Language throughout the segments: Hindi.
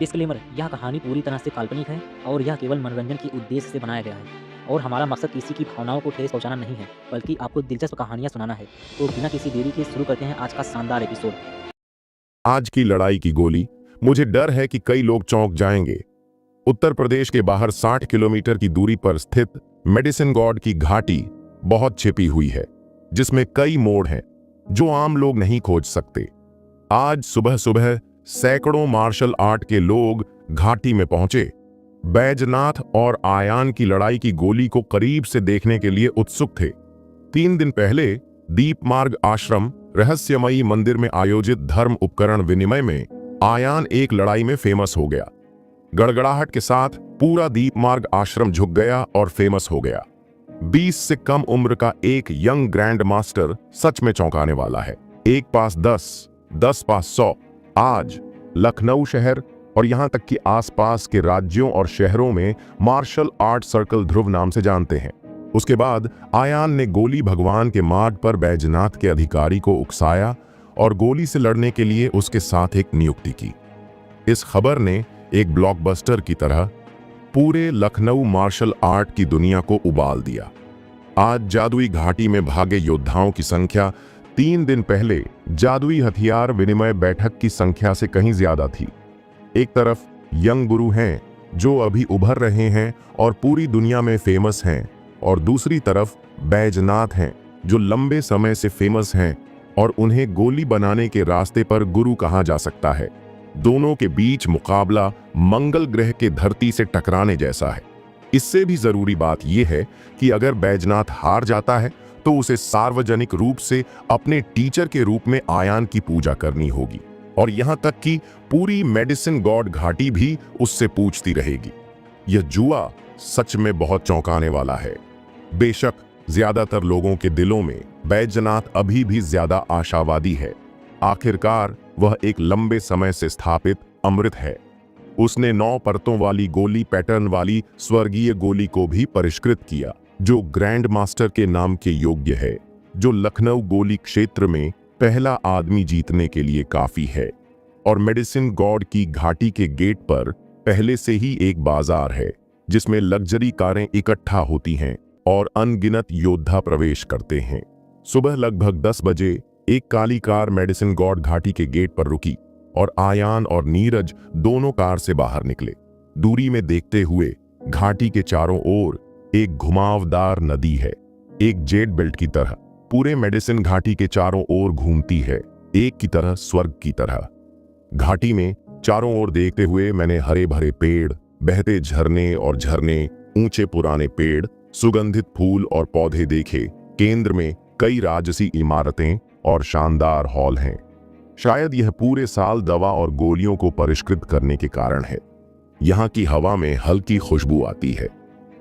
डिस्क्लेमर, यह कहानी पूरी तरह से काल्पनिक है और यह केवल मनोरंजन के उद्देश्य से बनाया गया है और हमारा मकसद किसी की भावनाओं को ठेस पहुंचाना नहीं है, बल्कि आपको दिलचस्प कहानियां सुनाना है। तो बिना किसी देरी के शुरू करते हैं आज का शानदार एपिसोड। आज की लड़ाई की गोली। मुझे डर है कि कई लोग चौंक जाएंगे। उत्तर प्रदेश के बाहर 60 किलोमीटर की दूरी पर स्थित मेडिसिन गॉड की घाटी बहुत छिपी हुई है, जिसमें कई मोड़ हैं जो आम लोग नहीं खोज सकते। आज सुबह सुबह सैकड़ों मार्शल आर्ट के लोग घाटी में पहुंचे। बैजनाथ और आयान की लड़ाई की गोली को करीब से देखने के लिए उत्सुक थे। 3 दिन पहले दीपमार्ग आश्रम रहस्यमयी मंदिर में आयोजित धर्म उपकरण विनिमय में आयान एक लड़ाई में फेमस हो गया। गड़गड़ाहट के साथ पूरा दीपमार्ग आश्रम झुक गया और फेमस हो गया। 20 से कम उम्र का एक यंग ग्रैंड मास्टर सच में चौंकाने वाला है। एक पास 10, 10 पास 100। आज लखनऊ शहर और यहां तक कि आसपास के राज्यों और शहरों में मार्शल आर्ट सर्कल ध्रुव नाम से जानते हैं। उसके बाद आयान ने गोली भगवान के मार्ग पर बैजनाथ के अधिकारी को उकसाया और गोली से लड़ने के लिए उसके साथ एक नियुक्ति की। इस खबर ने एक ब्लॉकबस्टर की तरह पूरे लखनऊ मार्शल आर्ट की दुनिया को उबाल दिया। आज जादुई घाटी में भागे योद्धाओं की संख्या 3 दिन पहले जादुई हथियार विनिमय बैठक की संख्या से कहीं ज्यादा थी। एक तरफ यंग गुरु हैं जो अभी उभर रहे हैं और पूरी दुनिया में फेमस हैं, और दूसरी तरफ बैजनाथ हैं जो लंबे समय से फेमस हैं और उन्हें गोली बनाने के रास्ते पर गुरु कहा जा सकता है। दोनों के बीच मुकाबला मंगल ग्रह के धरती से टकराने जैसा है। इससे भी जरूरी बात यह है कि अगर बैजनाथ हार जाता है तो उसे सार्वजनिक रूप से अपने टीचर के रूप में आयान की पूजा करनी होगी, और यहां तक कि पूरी मेडिसिन गॉड घाटी भी उससे पूछती रहेगी। यह जुआ सच में बहुत चौंकाने वाला है। बेशक ज्यादातर लोगों के दिलों में बैजनाथ अभी भी ज्यादा आशावादी है। आखिरकार वह एक लंबे समय से स्थापित अमृत है। उसने 9 परतों वाली गोली पैटर्न वाली स्वर्गीय गोली को भी परिष्कृत किया, जो ग्रैंड मास्टर के नाम के योग्य है, जो लखनऊ गोली क्षेत्र में पहला आदमी जीतने के लिए काफी है। और मेडिसिन गॉड की घाटी के गेट पर पहले से ही एक बाजार है जिसमें लग्जरी कारें इकट्ठा होती हैं और अनगिनत योद्धा प्रवेश करते हैं। सुबह लगभग 10 बजे एक काली कार मेडिसिन गॉड घाटी के गेट पर रुकी और आयान और नीरज दोनों कार से बाहर निकले। दूरी में देखते हुए घाटी के चारों ओर एक घुमावदार नदी है, एक जेट बेल्ट की तरह पूरे मेडिसिन घाटी के चारों ओर घूमती है, एक की तरह स्वर्ग की तरह। घाटी में चारों ओर देखते हुए मैंने हरे भरे पेड़, बहते झरने और झरने, ऊंचे पुराने पेड़, सुगंधित फूल और पौधे देखे। केंद्र में कई राजसी इमारतें और शानदार हॉल हैं। शायद यह पूरे साल दवा और गोलियों को परिष्कृत करने के कारण है। यहाँ की हवा में हल्की खुशबू आती है,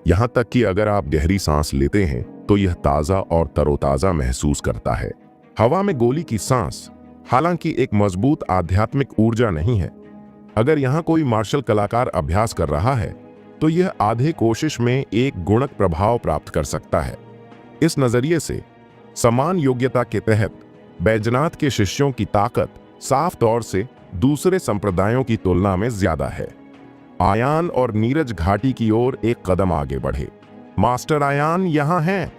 यहाँ तक कि अगर आप गहरी सांस लेते हैं तो यह ताज़ा और तरोताज़ा महसूस करता है। हवा में गोली की सांस हालांकि एक मजबूत आध्यात्मिक ऊर्जा नहीं है। अगर यहाँ कोई मार्शल कलाकार अभ्यास कर रहा है तो यह आधे कोशिश में एक गुणक प्रभाव प्राप्त कर सकता है। इस नजरिए से समान योग्यता के तहत बैजनाथ के शिष्यों की ताकत साफ तौर से दूसरे संप्रदायों की तुलना में ज्यादा है। आयान और नीरज घाटी की ओर एक कदम आगे बढ़े। मास्टर आयान यहाँ हैं।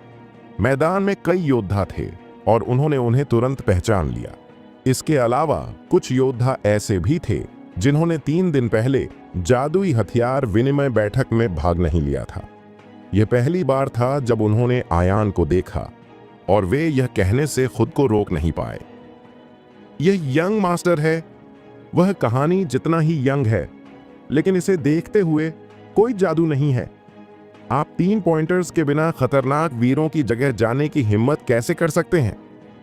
मैदान में कई योद्धा थे और उन्होंने उन्हें तुरंत पहचान लिया। इसके अलावा कुछ योद्धा ऐसे भी थे जिन्होंने 3 दिन पहले जादुई हथियार विनिमय बैठक में भाग नहीं लिया था। यह पहली बार था जब उन्होंने आयान को देखा और वे यह कहने से खुद को रोक नहीं पाए, यह यंग मास्टर है। वह कहानी जितना ही यंग है, लेकिन इसे देखते हुए कोई जादू नहीं है। आप 3 पॉइंटर्स के बिना खतरनाक वीरों की जगह जाने की हिम्मत कैसे कर सकते हैं?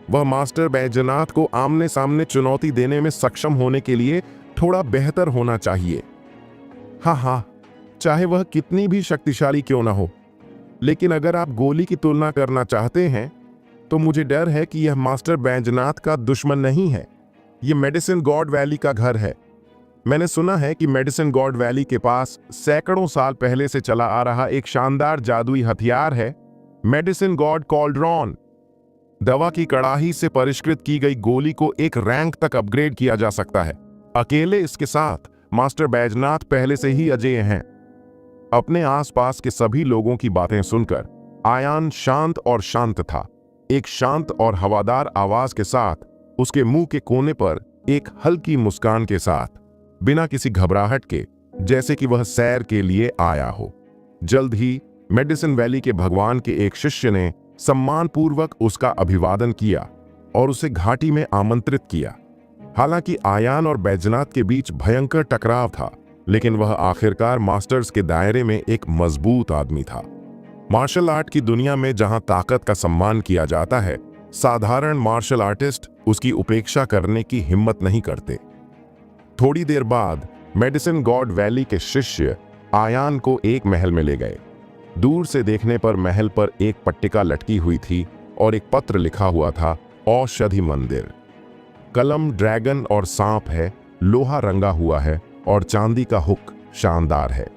वह मास्टर बैजनाथ को आमने सामने चुनौती देने में सक्षम होने के लिए थोड़ा बेहतर होना चाहिए। हाँ, चाहे वह कितनी भी शक्तिशाली क्यों ना हो। लेकिन अगर आप गोली की तुलना करना चाहते हैं तो मुझे डर है कि यह मास्टर बैजनाथ का दुश्मन नहीं है। यह मेडिसिन गॉड वैली का घर है। मैंने सुना है कि मेडिसिन गॉड वैली के पास सैकड़ों साल पहले से चला आ रहा एक शानदार जादुई हथियार है, मेडिसिन गॉड कॉल्ड्रॉन। दवा की कड़ाही से परिष्कृत की गई गोली को एक रैंक तक अपग्रेड किया जा सकता है। अकेले इसके साथ मास्टर बैजनाथ पहले से ही अजेय हैं। अपने आसपास के सभी लोगों की बातें सुनकर आयान शांत और शांत था। एक शांत और हवादार आवाज के साथ उसके मुंह के कोने पर एक हल्की मुस्कान के साथ, बिना किसी घबराहट के, जैसे कि वह सैर के लिए आया हो। जल्द ही मेडिसिन वैली के भगवान के एक शिष्य ने सम्मानपूर्वक उसका अभिवादन किया और उसे घाटी में आमंत्रित किया। हालांकि आयान और बैजनाथ के बीच भयंकर टकराव था, लेकिन वह आखिरकार मास्टर्स के दायरे में एक मजबूत आदमी था। मार्शल आर्ट की दुनिया में जहां ताकत का सम्मान किया जाता है, साधारण मार्शल आर्टिस्ट उसकी उपेक्षा करने की हिम्मत नहीं करते। थोड़ी देर बाद मेडिसिन गॉड वैली के शिष्य आयान को एक महल में ले गए। दूर से देखने पर महल पर एक पट्टिका लटकी हुई थी और एक पत्र लिखा हुआ था, औषधि मंदिर। कलम ड्रैगन और सांप है, लोहा रंगा हुआ है और चांदी का हुक शानदार है।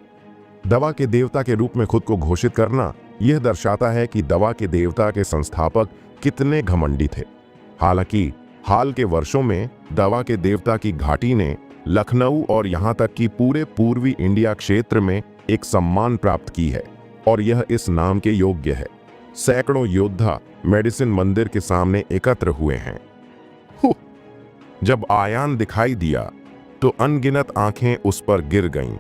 दवा के देवता के रूप में खुद को घोषित करना यह दर्शाता है कि दवा के देवता के संस्थापक कितने घमंडी थे। हालांकि हाल के वर्षों में दवा के देवता की घाटी ने लखनऊ और यहां तक कि पूरे पूर्वी इंडिया क्षेत्र में एक सम्मान प्राप्त की है और यह इस नाम के योग्य है। सैकड़ों योद्धा मेडिसिन मंदिर के सामने एकत्र हुए हैं। जब आयान दिखाई दिया तो अनगिनत आंखें उस पर गिर गईं,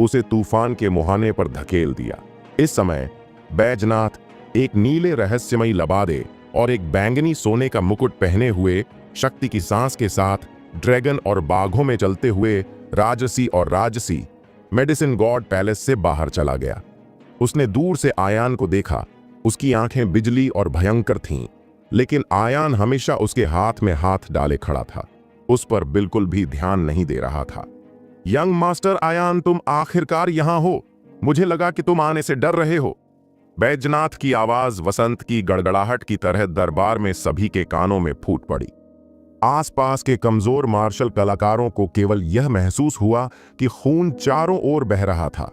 उसे तूफान के मुहाने पर धकेल दिया। इस समय बैजनाथ एक नीले रहस्यमयी लबादे और एक बैंगनी सोने का मुकुट पहने हुए शक्ति की सांस के साथ ड्रैगन और बाघों में चलते हुए राजसी और राजसी मेडिसिन गॉड पैलेस से बाहर चला गया। उसने दूर से आयान को देखा। उसकी आंखें बिजली और भयंकर थीं, लेकिन आयान हमेशा उसके हाथ में हाथ डाले खड़ा था, उस पर बिल्कुल भी ध्यान नहीं दे रहा था। यंग मास्टर आयान, तुम आखिरकार यहां हो। मुझे लगा कि तुम आने से डर रहे हो। बैजनाथ की आवाज वसंत की गड़गड़ाहट की तरह दरबार में सभी के कानों में फूट पड़ी। आसपास के कमजोर मार्शल कलाकारों को केवल यह महसूस हुआ कि खून चारों ओर बह रहा था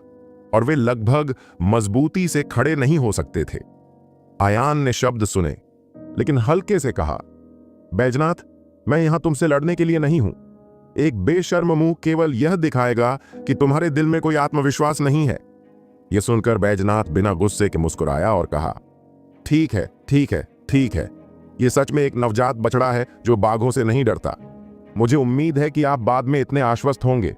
और वे लगभग मजबूती से खड़े नहीं हो सकते थे। आयान ने शब्द सुने, लेकिन हल्के से कहा, बैजनाथ, मैं यहां तुमसे लड़ने के लिए नहीं हूं। एक बेशर्म मुंह केवल यह दिखाएगा कि तुम्हारे दिल में कोई आत्मविश्वास नहीं है। यह सुनकर बैजनाथ बिना गुस्से के मुस्कुराया और कहा, ठीक है, ठीक है, ठीक है। यह सच में एक नवजात बछड़ा है जो बाघों से नहीं डरता। मुझे उम्मीद है कि आप बाद में इतने आश्वस्त होंगे।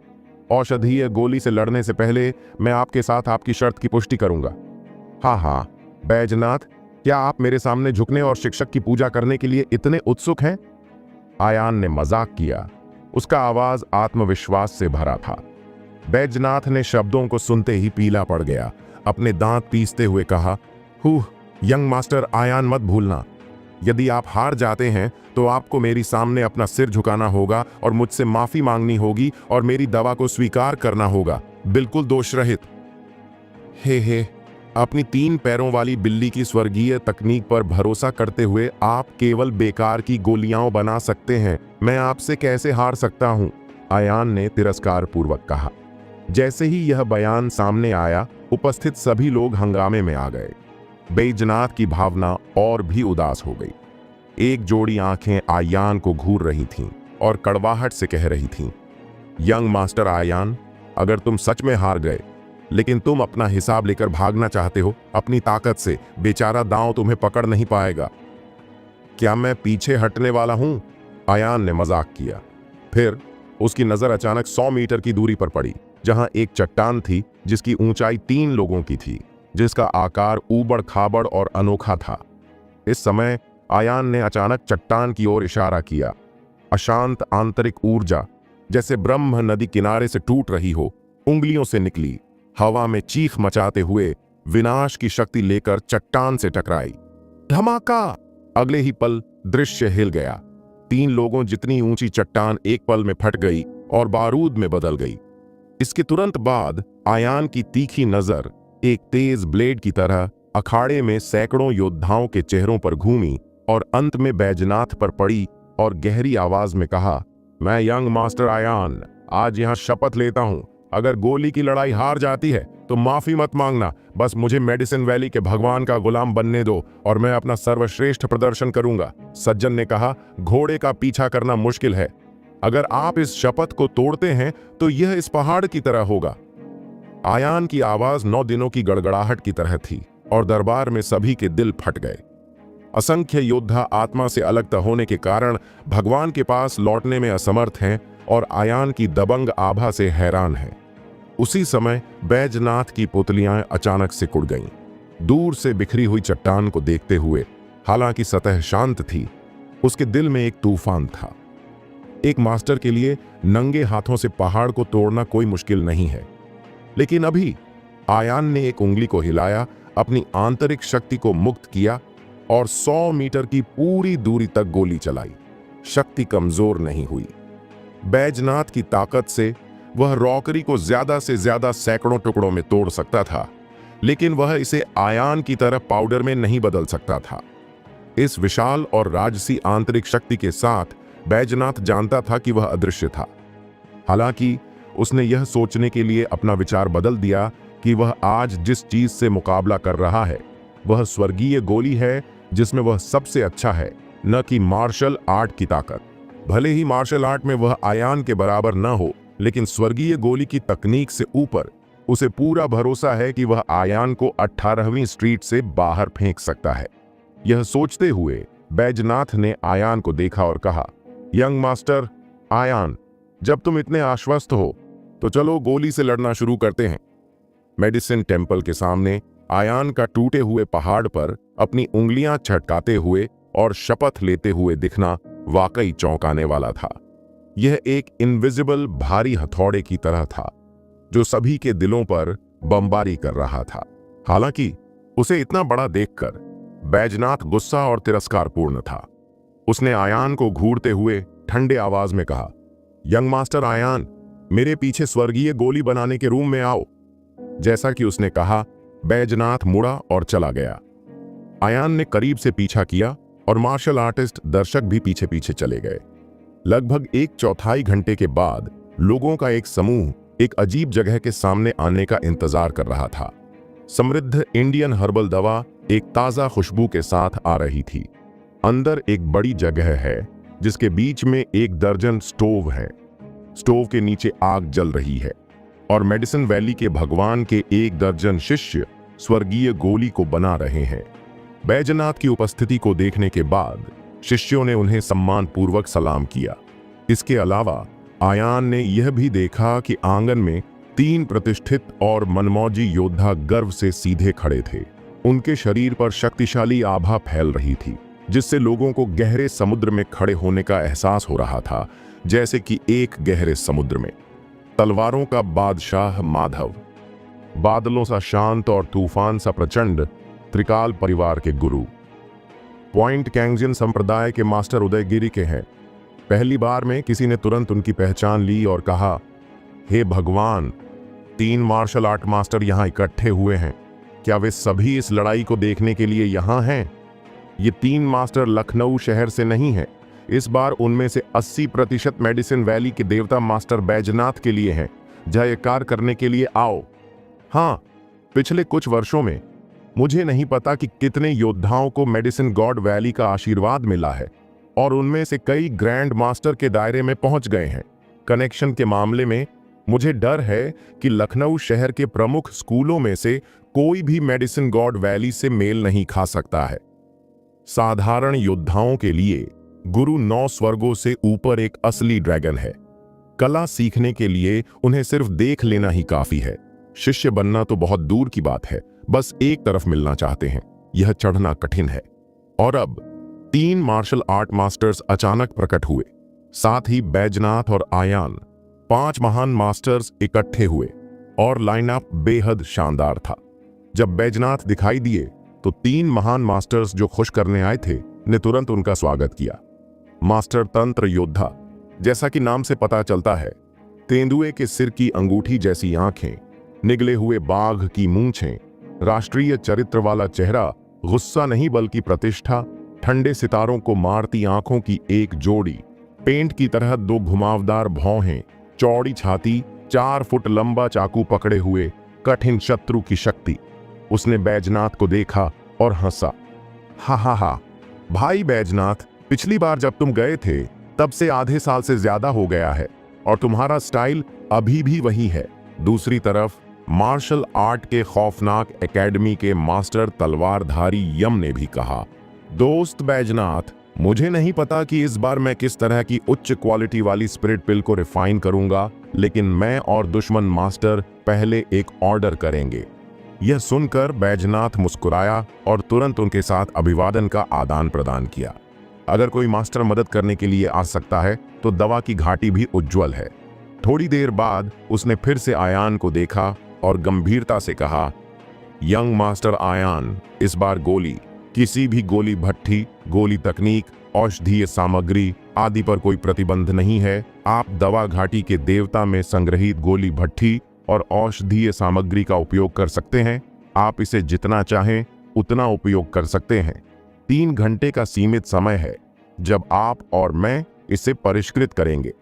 औषधीय गोली से लड़ने से पहले मैं आपके साथ आपकी शर्त की पुष्टि करूंगा। हाँ, बैजनाथ, क्या आप मेरे सामने झुकने और शिक्षक की पूजा करने के लिए इतने उत्सुक हैं? आयान ने मजाक किया। उसका आवाज आत्मविश्वास से भरा था। बैजनाथ ने शब्दों को सुनते ही पीला पड़ गया। अपने दांत पीसते हुए कहा, यंग मास्टर आयान, मत भूलना, यदि आप हार जाते हैं तो आपको मेरी सामने अपना सिर झुकाना होगा और मुझसे माफी मांगनी होगी और मेरी दवा को स्वीकार करना होगा, बिल्कुल दोषरहित। हे, अपनी 3 पैरों वाली बिल्ली की स्वर्गीय तकनीक पर भरोसा करते हुए आप केवल बेकार की गोलियां बना सकते हैं। मैं आपसे कैसे हार सकता हूं? आयान ने तिरस्कार पूर्वक कहा। जैसे ही यह बयान सामने आया, उपस्थित सभी लोग हंगामे में आ गए। बैजनाथ की भावना और भी उदास हो गई। एक जोड़ी आंखें आयान को घूर रही थीं और कड़वाहट से कह रही थीं, यंग मास्टर आयान, अगर तुम सच में हार गए लेकिन तुम अपना हिसाब लेकर भागना चाहते हो अपनी ताकत से, बेचारा दांव तुम्हें पकड़ नहीं पाएगा। क्या मैं पीछे हटने वाला हूं? आयान ने मजाक किया। फिर उसकी नजर अचानक 100 मीटर की दूरी पर पड़ी, जहां एक चट्टान थी जिसकी ऊंचाई 3 लोगों की थी, जिसका आकार ऊबड़ खाबड़ और अनोखा था। इस समय आयान ने अचानक चट्टान की ओर इशारा किया। अशांत आंतरिक ऊर्जा जैसे ब्रह्म नदी किनारे से टूट रही हो, उंगलियों से निकली, हवा में चीख मचाते हुए विनाश की शक्ति लेकर चट्टान से टकराई। धमाका! अगले ही पल दृश्य हिल गया। 3 लोगों जितनी ऊंची चट्टान एक पल में फट गई और बारूद में बदल गई। इसके तुरंत बाद आयान की तीखी नजर एक तेज ब्लेड की तरह अखाड़े में सैकड़ों योद्धाओं के चेहरों पर घूमी और अंत में बैजनाथ पर पड़ी और गहरी आवाज में कहा, मैं यंग मास्टर आयान आज यहां शपथ लेता हूं, अगर गोली की लड़ाई हार जाती है तो माफी मत मांगना, बस मुझे मेडिसिन वैली के भगवान का गुलाम बनने दो और मैं अपना सर्वश्रेष्ठ प्रदर्शन करूंगा। सज्जन ने कहा, घोड़े का पीछा करना मुश्किल है, अगर आप इस शपथ को तोड़ते हैं तो यह इस पहाड़ की तरह होगा। आयान की आवाज 9 दिनों की गड़गड़ाहट की तरह थी और दरबार में सभी के दिल फट गए। असंख्य योद्धा आत्मा से अलग होने के कारण भगवान के पास लौटने में असमर्थ हैं और आयान की दबंग आभा से हैरान हैं। उसी समय बैजनाथ की पुतलियां अचानक सिकुड़ गईं। दूर से बिखरी हुई चट्टान को देखते हुए, हालांकि सतह शांत थी, उसके दिल में एक तूफान था। एक मास्टर के लिए नंगे हाथों से पहाड़ को तोड़ना कोई मुश्किल नहीं है, लेकिन अभी आयान ने एक उंगली को हिलाया, अपनी आंतरिक शक्ति को मुक्त किया और 100 मीटर की पूरी दूरी तक गोली चलाई। शक्ति कमजोर नहीं हुई। बैजनाथ की ताकत से वह रॉकरी को ज्यादा से ज्यादा सैकड़ों टुकड़ों में तोड़ सकता था, लेकिन वह इसे आयान की तरह पाउडर में नहीं बदल सकता था। इस विशाल और राजसी आंतरिक शक्ति के साथ बैजनाथ जानता था कि वह अदृश्य था। हालांकि उसने यह सोचने के लिए अपना विचार बदल दिया कि वह आज जिस चीज से मुकाबला कर रहा है वह स्वर्गीय गोली है, जिसमें वह सबसे अच्छा है, न कि मार्शल आर्ट की ताकत। भले ही मार्शल आर्ट में वह आयान के बराबर न हो, लेकिन स्वर्गीय गोली की तकनीक से ऊपर उसे पूरा भरोसा है कि वह आयान को 18वीं स्ट्रीट से बाहर फेंक सकता है। यह सोचते हुए बैजनाथ ने आयान को देखा और कहा, यंग मास्टर आयान, जब तुम इतने आश्वस्त हो तो चलो गोली से लड़ना शुरू करते हैं। मेडिसिन टेम्पल के सामने आयान का टूटे हुए पहाड़ पर अपनी उंगलियां छटकाते हुए और शपथ लेते हुए दिखना वाकई चौंकाने वाला था। यह एक इनविजिबल भारी हथौड़े की तरह था जो सभी के दिलों पर बमबारी कर रहा था। हालांकि उसे इतना बड़ा देखकर बैजनाथ गुस्सा और तिरस्कारपूर्ण था। उसने आयान को घूरते हुए ठंडे आवाज में कहा, यंग मास्टर आयान, मेरे पीछे स्वर्गीय गोली बनाने के रूम में आओ। जैसा कि उसने कहा, बैजनाथ मुड़ा और चला गया। आयान ने करीब से पीछा किया और मार्शल आर्टिस्ट दर्शक भी पीछे पीछे चले गए। लगभग 1/4 घंटे के बाद लोगों का एक समूह एक अजीब जगह के सामने आने का इंतजार कर रहा था। समृद्ध इंडियन हर्बल दवा एक ताजा खुशबू के साथ आ रही थी। अंदर एक बड़ी जगह है जिसके बीच में 1 दर्जन स्टोव है। स्टोव के नीचे आग जल रही है और मेडिसिन वैली के भगवान के 1 दर्जन शिष्य स्वर्गीय गोली को बना रहे हैं। बैजनाथ की उपस्थिति को देखने के बाद शिष्यों ने उन्हें सम्मानपूर्वक सलाम किया। इसके अलावा आयान ने यह भी देखा कि आंगन में 3 प्रतिष्ठित और मनमौजी योद्धा गर्व से सीधे खड़े थे। उनके शरीर पर शक्तिशाली आभा फैल रही थी, जिससे लोगों को गहरे समुद्र में खड़े होने का एहसास हो रहा था, जैसे कि एक गहरे समुद्र में। तलवारों का बादशाह माधव, बादलों सा शांत और तूफान सा प्रचंड, त्रिकाल परिवार के गुरु, पॉइंट कैंगजिन संप्रदाय के मास्टर उदयगिरी के हैं। पहली बार में किसी ने तुरंत उनकी पहचान ली और कहा, हे भगवान, 3 मार्शल आर्ट मास्टर यहाँ इकट्ठे हुए हैं। क्या वे सभी इस लड़ाई को देखने के लिए यहाँ हैं? ये 3 मास्टर लखनऊ शहर से नहीं हैं। इस बार उनमें से 80% मेडिसिन वैली के देवता मास्टर बैजनाथ के लिए हैं। जयकार करने के लिए आओ। हाँ, पिछले कुछ वर्षों में मुझे नहीं पता कि कितने योद्धाओं को मेडिसिन गॉड वैली का आशीर्वाद मिला है और उनमें से कई ग्रैंड मास्टर के दायरे में पहुंच गए हैं। कनेक्शन के मामले में मुझे डर है कि लखनऊ शहर के प्रमुख स्कूलों में से कोई भी मेडिसिन गॉड वैली से मेल नहीं खा सकता है। साधारण योद्धाओं के लिए गुरु 9 स्वर्गों से ऊपर एक असली ड्रैगन है। कला सीखने के लिए उन्हें सिर्फ देख लेना ही काफी है। शिष्य बनना तो बहुत दूर की बात है, बस एक तरफ मिलना चाहते हैं। यह चढ़ना कठिन है। और अब 3 मार्शल आर्ट मास्टर्स अचानक प्रकट हुए। साथ ही बैजनाथ और आयान, 5 महान मास्टर्स इकट्ठे हुए और लाइनअप बेहद शानदार था। जब बैजनाथ दिखाई दिए तो 3 महान मास्टर्स जो खुश करने आए थे ने तुरंत उनका स्वागत किया। मास्टर तंत्र योद्धा, जैसा कि नाम से पता चलता है, तेंदुए के सिर की अंगूठी जैसी आंखें, निगले हुए बाघ की मूंछें, राष्ट्रीय चरित्र वाला चेहरा, गुस्सा नहीं बल्कि प्रतिष्ठा, ठंडे सितारों को मारती आंखों की एक जोड़ी, पेंट की तरह 2 घुमावदार भौहें, चौड़ी छाती, 4 फुट लंबा चाकू पकड़े हुए कठिन शत्रु की शक्ति। उसने बैजनाथ को देखा और हंसा। हा हा हा, भाई बैजनाथ, पिछली बार जब तुम गए थे तब से आधे साल से ज्यादा हो गया है और तुम्हारा स्टाइल अभी भी वही है। दूसरी तरफ मार्शल आर्ट के खौफनाक एकेडमी के मास्टर तलवारधारी यम ने भी कहा, दोस्त बैजनाथ, मुझे नहीं पता कि इस बार मैं किस तरह की उच्च क्वालिटी वाली स्पिरिट पिल को रिफाइन करूंगा, लेकिन मैं और दुश्मन मास्टर पहले एक ऑर्डर करेंगे। यह सुनकर बैजनाथ मुस्कुराया और तुरंत उनके साथ अभिवादन का आदान प्रदान किया। अगर कोई मास्टर मदद करने के लिए आ सकता है तो दवा की घाटी भी उज्जवल है। थोड़ी देर बाद उसने फिर से आयान को देखा और गंभीरता से कहा, यंग मास्टर आयान, इस बार गोली, किसी भी गोली भट्ठी, गोली तकनीक, औषधीय सामग्री आदि पर कोई प्रतिबंध नहीं है। आप दवा घाटी के देवता में संग्रहित गोली भट्ठी और औषधीय सामग्री का उपयोग कर सकते हैं। आप इसे जितना चाहें उतना उपयोग कर सकते हैं। 3 घंटे का सीमित समय है जब आप और मैं इसे परिष्कृत करेंगे।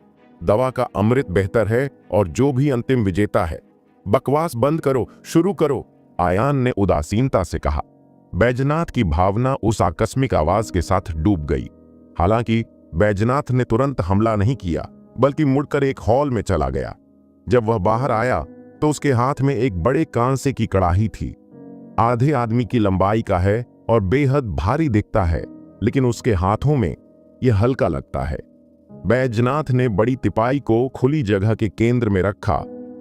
दवा का अमृत बेहतर है और जो भी अंतिम विजेता है। बकवास बंद करो, शुरू करो, आयान ने उदासीनता से कहा। बैजनाथ की भावना उस आकस्मिक आवाज के साथ डूब गई। हालांकि बैजनाथ ने तुरंत हमला नहीं किया, बल्कि मुड़कर एक हॉल में चला गया। जब वह बाहर आया तो उसके हाथ में एक बड़े कांसे की कड़ाही थी। आधे आदमी की लंबाई का है और बेहद भारी दिखता है, लेकिन उसके हाथों में यह हल्का लगता है। बैजनाथ ने बड़ी तिपाई को खुली जगह के केंद्र में रखा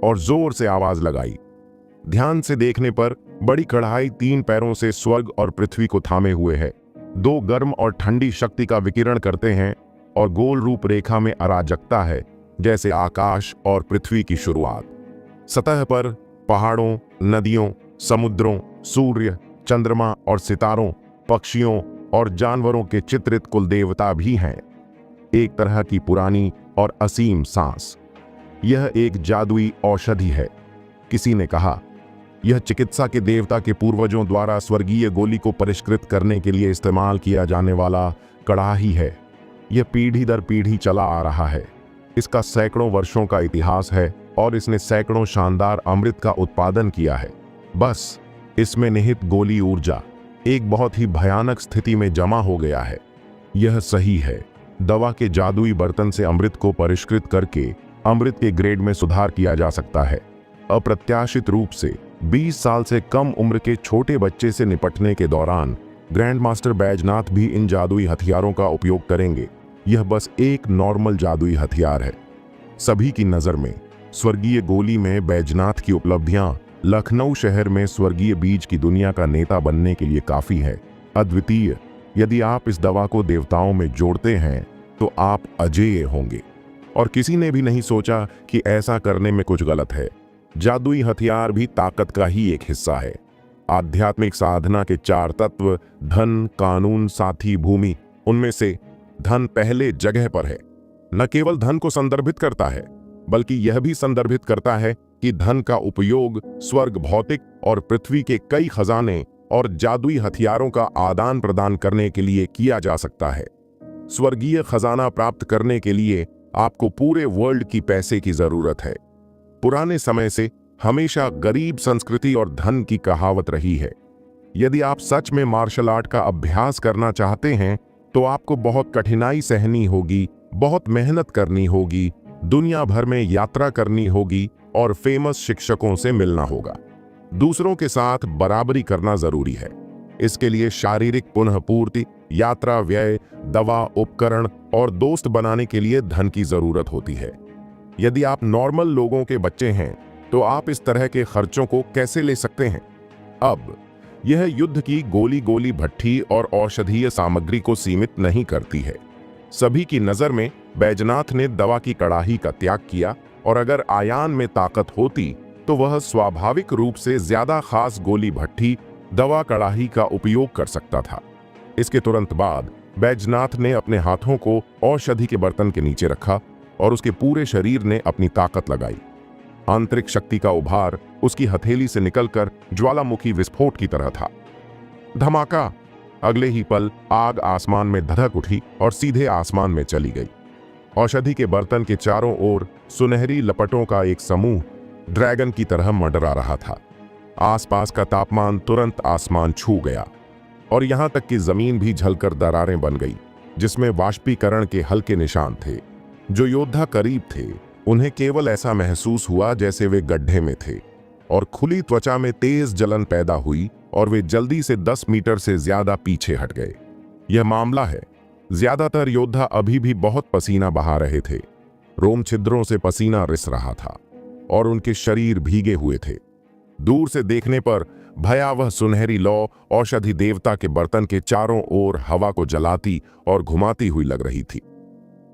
और जोर से आवाज लगाई। ध्यान से देखने पर बड़ी कढ़ाई 3 पैरों से स्वर्ग और पृथ्वी को थामे हुए है। 2 गर्म और ठंडी शक्ति का विकिरण करते हैं और गोल रूपरेखा में अराजकता है, जैसे आकाश और पृथ्वी की शुरुआत। सतह पर पहाड़ों, नदियों, समुद्रों, सूर्य, चंद्रमा और सितारों, पक्षियों और जानवरों के चित्रित कुल देवता भी हैं। एक तरह की पुरानी और असीम सांस। यह एक जादुई औषधि है। किसी ने कहा, यह चिकित्सा के देवता के पूर्वजों द्वारा स्वर्गीय गोली को परिष्कृत करने के लिए इस्तेमाल किया जाने वाला कड़ाही है। यह पीढ़ी दर पीढ़ी चला आ रहा है। इसका सैकड़ों वर्षों का इतिहास है और इसने सैकड़ों शानदार अमृत का उत्पादन किया है। बस इसमें निहित गोली ऊर्जा एक बहुत ही भयानक स्थिति में जमा हो गया है। यह सही है, दवा के जादुई बर्तन से अमृत को परिष्कृत करके अमृत के ग्रेड में सुधार किया जा सकता है। अप्रत्याशित रूप से 20 साल से कम उम्र के छोटे बच्चे से निपटने के दौरान ग्रैंड मास्टर बैजनाथ भी इन जादुई हथियारों का उपयोग करेंगे। यह बस एक नॉर्मल जादुई हथियार है। सभी की नजर में स्वर्गीय गोली में बैजनाथ की उपलब्धियां लखनऊ शहर में स्वर्गीय बीज की दुनिया का नेता बनने के लिए काफी है। अद्वितीय। यदि आप इस दवा को देवताओं में जोड़ते हैं तो आप अजेय होंगे। और किसी ने भी नहीं सोचा कि ऐसा करने में कुछ गलत है। जादुई हथियार भी ताकत का ही एक हिस्सा है। आध्यात्मिक साधना के 4 तत्व धन, कानून, साथी, भूमि, उनमें से धन पहले जगह पर है। न केवल धन को संदर्भित करता है, बल्कि यह भी संदर्भित करता है कि धन का उपयोग स्वर्ग, भौतिक और पृथ्वी के कई खजाने और जादुई हथियारों का आदान प्रदान करने के लिए किया जा सकता है। स्वर्गीय खजाना प्राप्त करने के लिए आपको पूरे वर्ल्ड की पैसे की जरूरत है। पुराने समय से हमेशा गरीब संस्कृति और धन की कहावत रही है। यदि आप सच में मार्शल आर्ट का अभ्यास करना चाहते हैं तो आपको बहुत कठिनाई सहनी होगी, बहुत मेहनत करनी होगी, दुनिया भर में यात्रा करनी होगी और फेमस शिक्षकों से मिलना होगा। दूसरों के साथ बराबरी करना जरूरी है। इसके लिए शारीरिक पुनः पूर्ति, यात्रा व्यय, दवा, उपकरण और दोस्त बनाने के लिए धन की जरूरत होती है। यदि आप नॉर्मल लोगों के बच्चे हैं तो आप इस तरह के खर्चों को कैसे ले सकते हैं? अब यह युद्ध की गोली भट्ठी और औषधीय सामग्री को सीमित नहीं करती है। सभी की नजर में बैजनाथ ने दवा की कड़ाही का त्याग किया और अगर आयान में ताकत होती तो वह स्वाभाविक रूप से ज्यादा खास गोली भट्ठी, दवा कड़ाही का उपयोग कर सकता था। इसके तुरंत बाद बैजनाथ ने अपने हाथों को औषधि के बर्तन के नीचे रखा और उसके पूरे शरीर ने अपनी ताकत लगाई। आंतरिक शक्ति का उभार उसकी हथेली से निकलकर ज्वालामुखी विस्फोट की तरह था। धमाका! अगले ही पल आग आसमान में धधक उठी और सीधे आसमान में चली गई। औषधि के बर्तन के चारों ओर सुनहरी लपटों का एक समूह ड्रैगन की तरह मंडरा रहा था। आसपास का तापमान तुरंत आसमान छू गया और यहां तक कि जमीन भी झलकर दरारें बन गई। जिसमें वाष्पीकरण के हल्के निशान थे। जो योद्धा करीब थे उन्हें केवल ऐसा महसूस हुआ जैसे वे गड्ढे में थे, और खुली त्वचा में तेज जलन पैदा हुई और वे जल्दी से 10 मीटर से ज्यादा पीछे हट गए। यह मामला है। ज्यादातर योद्धा अभी भी बहुत पसीना बहा रहे थे। रोम छिद्रों से पसीना रिस रहा था और उनके शरीर भीगे हुए थे। दूर से देखने पर भयावह सुनहरी लौ औषधि देवता के बर्तन के चारों ओर हवा को जलाती और घुमाती हुई लग रही थी।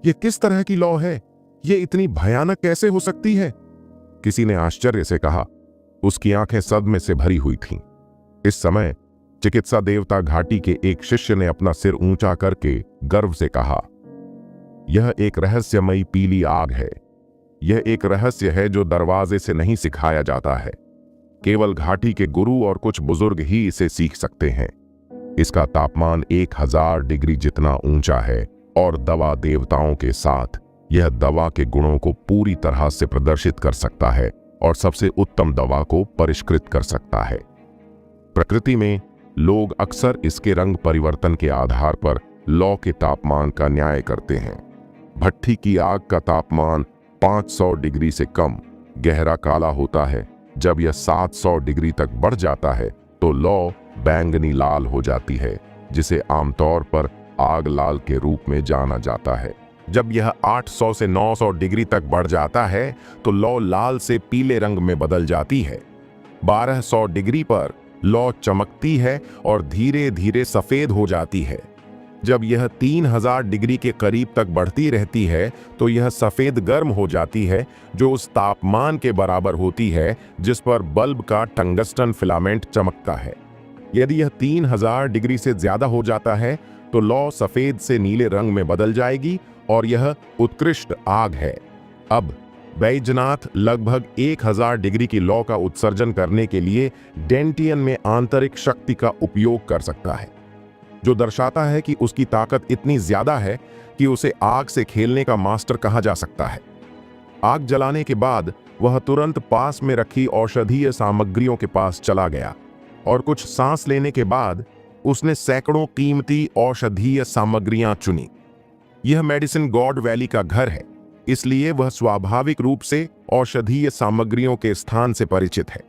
यह किस तरह की लौ है? ये इतनी भयानक कैसे हो सकती है? किसी ने आश्चर्य से कहा। उसकी आंखें सदमे से भरी हुई थीं। इस समय चिकित्सा देवता घाटी के एक शिष्य ने अपना सिर ऊंचा करके गर्व से कहा, यह एक रहस्यमयी पीली आग है। यह एक रहस्य है जो दरवाजे से नहीं सिखाया जाता है। केवल घाटी के गुरु और कुछ बुजुर्ग ही इसे सीख सकते हैं। इसका तापमान 1000 डिग्री जितना ऊंचा है और दवा देवताओं के साथ यह दवा के गुणों को पूरी तरह से प्रदर्शित कर सकता है और सबसे उत्तम दवा को परिष्कृत कर सकता है। प्रकृति में लोग अक्सर इसके रंग परिवर्तन के आधार पर लौ के तापमान का न्याय करते हैं। भट्ठी की आग का तापमान 500 डिग्री से कम गहरा काला होता है। जब यह 700 डिग्री तक बढ़ जाता है तो लौ बैंगनी लाल हो जाती है, जिसे आमतौर पर आग लाल के रूप में जाना जाता है। जब यह 800 से 900 डिग्री तक बढ़ जाता है तो लौ लाल से पीले रंग में बदल जाती है। 1200 डिग्री पर लौ चमकती है और धीरे धीरे सफेद हो जाती है। जब यह 3000 डिग्री के करीब तक बढ़ती रहती है तो यह सफेद गर्म हो जाती है, जो उस तापमान के बराबर होती है जिस पर बल्ब का टंगस्टन फिलामेंट चमकता है। यदि यह 3000 डिग्री से ज्यादा हो जाता है तो लौ सफेद से नीले रंग में बदल जाएगी और यह उत्कृष्ट आग है। अब बैजनाथ लगभग 1000 डिग्री की लौ का उत्सर्जन करने के लिए डेंटियन में आंतरिक शक्ति का उपयोग कर सकता है, जो दर्शाता है कि उसकी ताकत इतनी ज्यादा है कि उसे आग से खेलने का मास्टर कहा जा सकता है। आग जलाने के बाद वह तुरंत पास में रखी औषधीय सामग्रियों के पास चला गया और कुछ सांस लेने के बाद उसने सैकड़ों कीमती औषधीय सामग्रियां चुनी। यह मेडिसिन गॉड वैली का घर है, इसलिए वह स्वाभाविक रूप से औषधीय सामग्रियों के स्थान से परिचित है।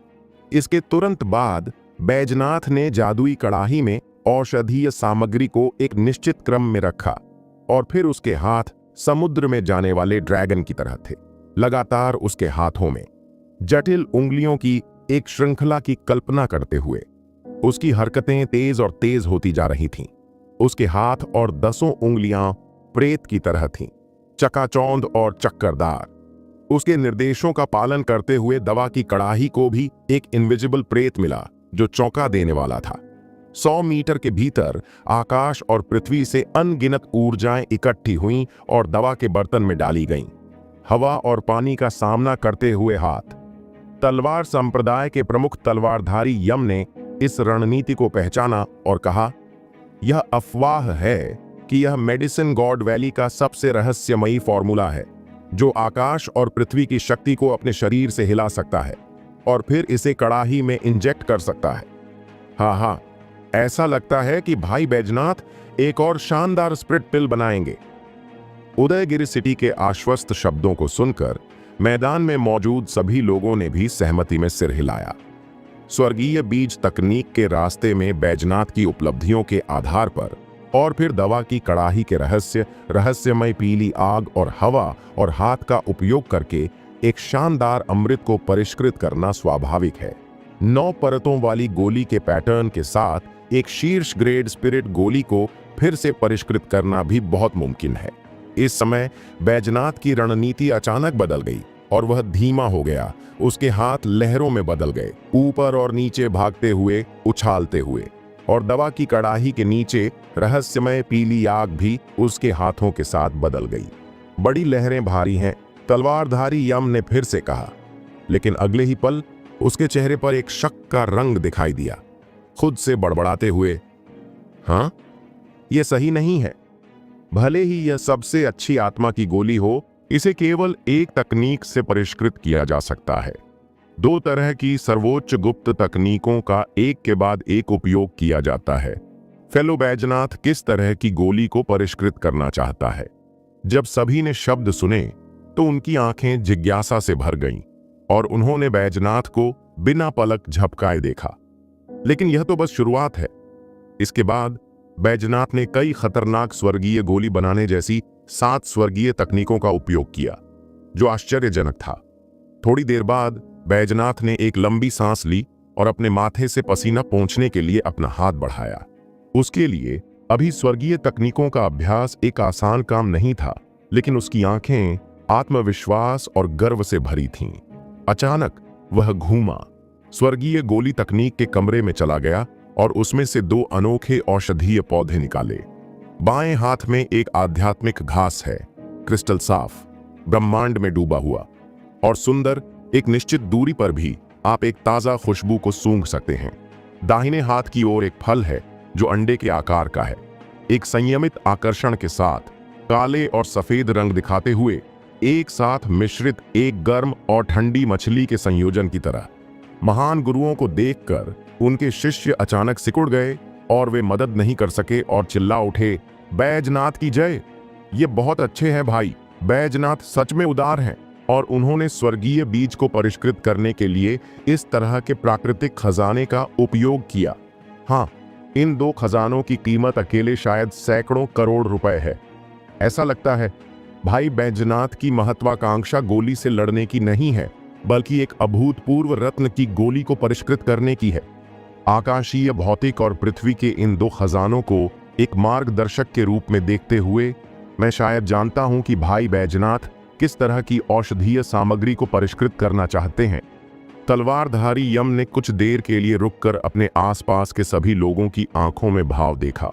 इसके तुरंत बाद बैजनाथ ने जादुई कड़ाही में औषधीय सामग्री को एक निश्चित क्रम में रखा और फिर उसके हाथ समुद्र में जाने वाले ड्रैगन की तरह थे। लगातार उसके हाथों में जटिल उंगलियों की एक श्रृंखला की कल्पना करते हुए उसकी हरकतें तेज और तेज होती जा रही थीं। उसके हाथ और 10 उंगलियां प्रेत की तरह थीं, चकाचौंध और चक्करदार। उसके निर्देशों का पालन करते हुए दवा की कड़ाही को भी एक इनविजिबल प्रेत मिला जो चौंका देने वाला था। 100 मीटर के भीतर आकाश और पृथ्वी से अनगिनत ऊर्जाएं इकट्ठी हुईं और दवा के बर्तन में डाली गईं। हवा और पानी का सामना करते हुए हाथ। तलवार संप्रदाय के प्रमुख तलवारधारी यम ने इस रणनीति को पहचाना और कहा, यह अफवाह है कि यह मेडिसिन गॉड वैली का सबसे रहस्यमयी फॉर्मूला है, जो आकाश और पृथ्वी की शक्ति को अपने शरीर से हिला सकता है और फिर इसे कड़ाही में इंजेक्ट कर सकता है। हाँ, ऐसा लगता है कि भाई बैजनाथ एक और शानदार स्प्रिट पिल बनाएंगे। उदयगिरि सिटी के आश्वस्त शब्दों को सुनकर मैदान में मौजूद सभी लोगों ने भी सहमति में सिर हिलाया। स्वर्गीय बीज तकनीक के रास्ते में बैजनाथ की उपलब्धियों के आधार पर और फिर दवा की कड़ाही के रहस्यमय पीली आग और हवा और हाथ का उपयोग करके एक शानदार अमृत को परिष्कृत करना स्वाभाविक है। 9 परतों वाली गोली के पैटर्न के साथ एक शीर्ष ग्रेड स्पिरिट गोली को फिर से परिष्कृत करना भी बहुत मुमकिन है। इस समय बैजनाथ की रणनीति अचानक बदल गई और वह धीमा हो गया। उसके हाथ लहरों में बदल गए, ऊपर और नीचे भागते हुए, उछालते हुए, और दवा की कड़ाही के नीचे रहस्यमय पीली आग भी उसके हाथों के साथ बदल गई। बड़ी लहरें भारी हैं, तलवारधारी यम ने फिर से कहा, लेकिन अगले ही पल उसके चेहरे पर एक शक का रंग दिखाई दिया, खुद से बड़बड़ाते हुए, हाँ, यह सही नहीं है। भले ही यह सबसे अच्छी आत्मा की गोली हो, इसे केवल एक तकनीक से परिष्कृत किया जा सकता है। 2 तरह की सर्वोच्च गुप्त तकनीकों का एक के बाद एक उपयोग किया जाता है। फेलो बैजनाथ किस तरह की गोली को परिष्कृत करना चाहता है। जब सभी ने शब्द सुने तो उनकी आंखें जिज्ञासा से भर गईं और उन्होंने बैजनाथ को बिना पलक झपकाए देखा। लेकिन यह तो बस शुरुआत है। इसके बाद बैजनाथ ने कई खतरनाक स्वर्गीय गोली बनाने जैसी 7 स्वर्गीय तकनीकों का उपयोग किया, जो आश्चर्यजनक था। थोड़ी देर बाद बैजनाथ ने एक लंबी सांस ली और अपने माथे से पसीना पोंछने के लिए अपना हाथ बढ़ाया। उसके लिए अभी स्वर्गीय तकनीकों का अभ्यास एक आसान काम नहीं था, लेकिन उसकी आंखें आत्मविश्वास और गर्व से भरी थीं। अचानक वह घूमा, स्वर्गीय गोली तकनीक के कमरे में चला गया और उसमें से 2 अनोखे औषधीय पौधे निकाले। बाएं हाथ में एक आध्यात्मिक घास है, क्रिस्टल साफ, ब्रह्मांड में डूबा हुआ और सुंदर। एक निश्चित दूरी पर भी आप एक ताजा खुशबू को सूंघ सकते हैं। दाहिने हाथ की ओर एक फल है जो अंडे के आकार का है, एक संयमित आकर्षण के साथ काले और सफेद रंग दिखाते हुए एक साथ मिश्रित एक गर्म और ठंडी मछली के संयोजन की तरह। महान गुरुओं को देखकर उनके शिष्य अचानक सिकुड़ गए और वे मदद नहीं कर सके और चिल्ला उठे, बैजनाथ की जय। ये बहुत अच्छे हैं भाई, बैजनाथ सच में उदार हैं। और उन्होंने स्वर्गीय बीज को परिष्कृत करने के लिए इस तरह के प्राकृतिक खजाने का उपयोग किया। हाँ, इन 2 खजानों की कीमत अकेले शायद सैकड़ों करोड़ रुपए है। ऐसा लगता है भाई बैजनाथ की महत्वाकांक्षा गोली से लड़ने की नहीं है, बल्कि एक अभूतपूर्व रत्न की गोली को परिष्कृत करने की है। आकाशीय भौतिक और पृथ्वी के इन 2 खजानों को एक मार्गदर्शक के रूप में देखते हुए मैं शायद जानता हूं कि भाई बैजनाथ किस तरह की औषधीय सामग्री को परिष्कृत करना चाहते हैं। तलवारधारी यम ने कुछ देर के लिए रुककर अपने आसपास के सभी लोगों की आंखों में भाव देखा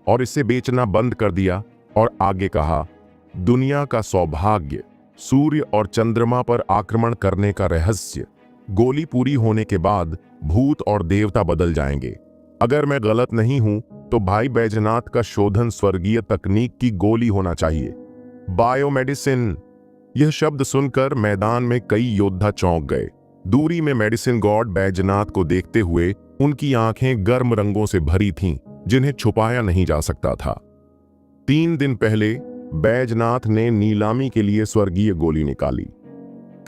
और इसे बेचना बंद कर दिया और आगे कहा, दुनिया का सौभाग्य, सूर्य और चंद्रमा पर आक्रमण करने का रहस्य। गोली पूरी होने के बाद भूत और देवता बदल जाएंगे। अगर मैं गलत नहीं हूं तो भाई बैजनाथ का शोधन स्वर्गीय तकनीक की गोली होना चाहिए, बायोमेडिसिन। यह शब्द सुनकर मैदान में कई योद्धा चौंक गए। दूरी में मेडिसिन गॉड बैजनाथ को देखते हुए उनकी आंखें गर्म रंगों से भरी थीं, जिन्हें छुपाया नहीं जा सकता था। 3 दिन पहले बैजनाथ ने नीलामी के लिए स्वर्गीय गोली निकाली।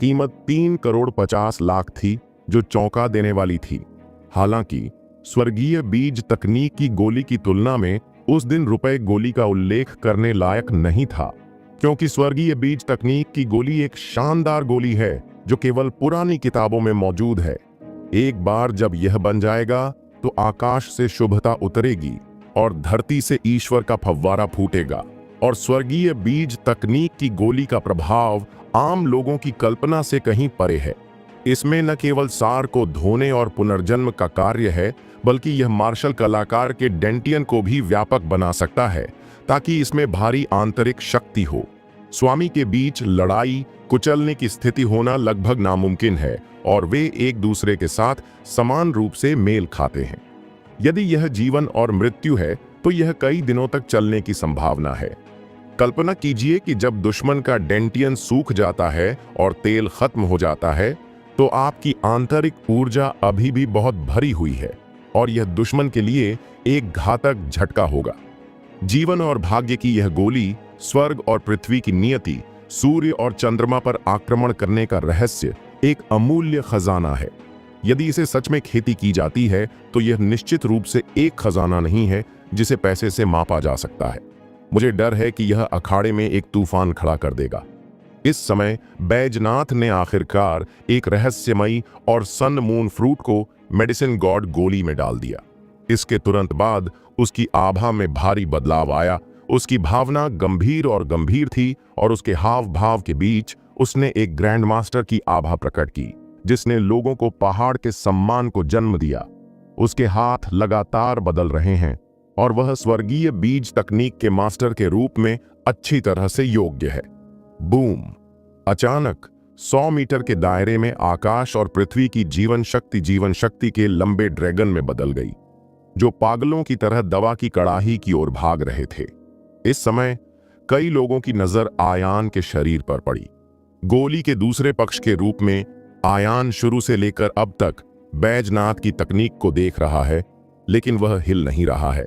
कीमत 3 करोड़ 50 लाख थी, जो चौंका देने वाली थी। हालांकि स्वर्गीय बीज तकनीक की गोली की तुलना में उस दिन रुपए गोली का उल्लेख करने लायक नहीं था, क्योंकि स्वर्गीय बीज तकनीक की गोली एक शानदार गोली है जो केवल पुरानी किताबों में मौजूद है। एक बार जब यह बन जाएगा तो आकाश से शुभता उतरेगी और धरती से ईश्वर का फव्वारा फूटेगा और स्वर्गीय बीज तकनीक की गोली का प्रभाव आम लोगों की कल्पना से कहीं परे है। इसमें न केवल सार को धोने और पुनर्जन्म का कार्य है, बल्कि यह मार्शल कलाकार के डेंटियन को भी व्यापक बना सकता है, ताकि इसमें भारी आंतरिक शक्ति हो। स्वामी के बीच लड़ाई कुचलने की स्थिति होना लगभग नामुमकिन है और वे एक दूसरे के साथ समान रूप से मेल खाते हैं। यदि यह जीवन और मृत्यु है तो यह कई दिनों तक चलने की संभावना है। कल्पना कीजिए कि जब दुश्मन का डेंटियन सूख जाता है और तेल खत्म हो जाता है तो आपकी आंतरिक ऊर्जा अभी भी बहुत भरी हुई है और यह दुश्मन के लिए एक घातक झटका होगा। जीवन और भाग्य की यह गोली स्वर्ग और पृथ्वी की नियति, सूर्य और चंद्रमा पर आक्रमण करने का रहस्य एक अमूल्य खजाना है। यदि इसे सच में खेती की जाती है तो यह निश्चित रूप से एक खजाना नहीं है जिसे पैसे से मापा जा सकता है। मुझे डर है कि यह अखाड़े में एक तूफान खड़ा कर देगा। इस समय बैजनाथ ने आखिरकार एक रहस्यमयी और सन मून फ्रूट को मेडिसिन गॉड गोली में डाल दिया। इसके तुरंत बाद उसकी आभा में भारी बदलाव आया। उसकी भावना गंभीर और गंभीर थी और उसके हाव भाव के बीच उसने एक ग्रैंड मास्टर की आभा प्रकट की, जिसने लोगों को पहाड़ के सम्मान को जन्म दिया। उसके हाथ लगातार बदल रहे हैं और वह स्वर्गीय बीज तकनीक के मास्टर के रूप में अच्छी तरह से योग्य है। बूम! अचानक 100 मीटर के दायरे में आकाश और पृथ्वी की जीवन शक्ति के लंबे ड्रैगन में बदल गई, जो पागलों की तरह दवा की कड़ाही की ओर भाग रहे थे। इस समय कई लोगों की नजर आयान के शरीर पर पड़ी। गोली के दूसरे पक्ष के रूप में आयान शुरू से लेकर अब तक बैजनाथ की तकनीक को देख रहा है, लेकिन वह हिल नहीं रहा है।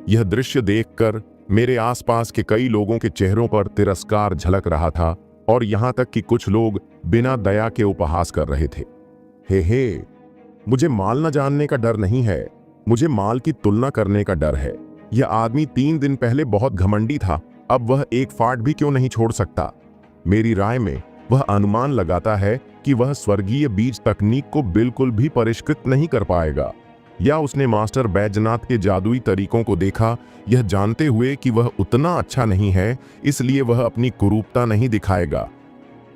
यह दृश्य देखकर मेरे आसपास के कई लोगों के चेहरों पर तिरस्कार झलक रहा था और यहाँ तक कि कुछ लोग बिना दया के उपहास कर रहे थे। हे, मुझे माल न जानने का डर नहीं है, मुझे माल की तुलना करने का डर है। यह आदमी 3 दिन पहले बहुत घमंडी था, अब वह एक फाट भी क्यों नहीं छोड़ सकता? मेरी राय में वह अनुमान लगाता है कि वह स्वर्गीय बीज तकनीक को बिल्कुल भी परिष्कृत नहीं कर पाएगा, या उसने मास्टर बैजनाथ के जादुई तरीकों को देखा, यह जानते हुए कि वह उतना अच्छा नहीं है, इसलिए वह अपनी कुरूपता नहीं दिखाएगा।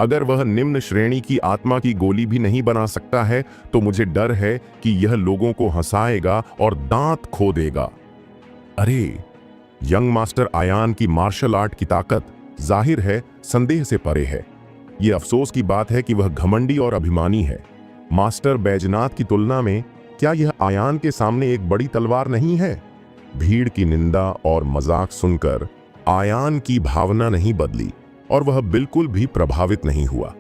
अगर वह निम्न श्रेणी की आत्मा की गोली भी नहीं बना सकता है तो मुझे डर है कि यह लोगों को हंसाएगा और दांत खो देगा। अरे, यंग मास्टर आयान की मार्शल आर्ट की ताकत जाहिर है संदेह से परे है। यह अफसोस की बात है कि वह घमंडी और अभिमानी है। मास्टर बैजनाथ की तुलना में क्या यह आयान के सामने एक बड़ी तलवार नहीं है? भीड़ की निंदा और मजाक सुनकर आयान की भावना नहीं बदली और वह बिल्कुल भी प्रभावित नहीं हुआ।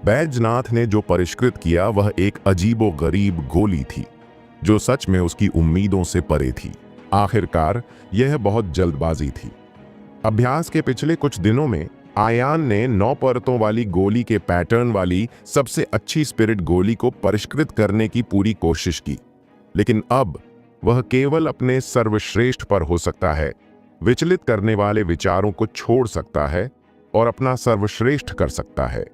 बैजनाथ ने जो परिष्कृत किया वह एक अजीबोगरीब गोली थी जो सच में उसकी उम्मीदों से परे थी। आखिरकार यह बहुत जल्दबाजी थी। अभ्यास के पिछले कुछ दिनों में आयान ने 9 परतों वाली गोली के पैटर्न वाली सबसे अच्छी स्पिरिट गोली को परिष्कृत करने की पूरी कोशिश की, लेकिन अब वह केवल अपने सर्वश्रेष्ठ पर हो सकता है, विचलित करने वाले विचारों को छोड़ सकता है और अपना सर्वश्रेष्ठ कर सकता है।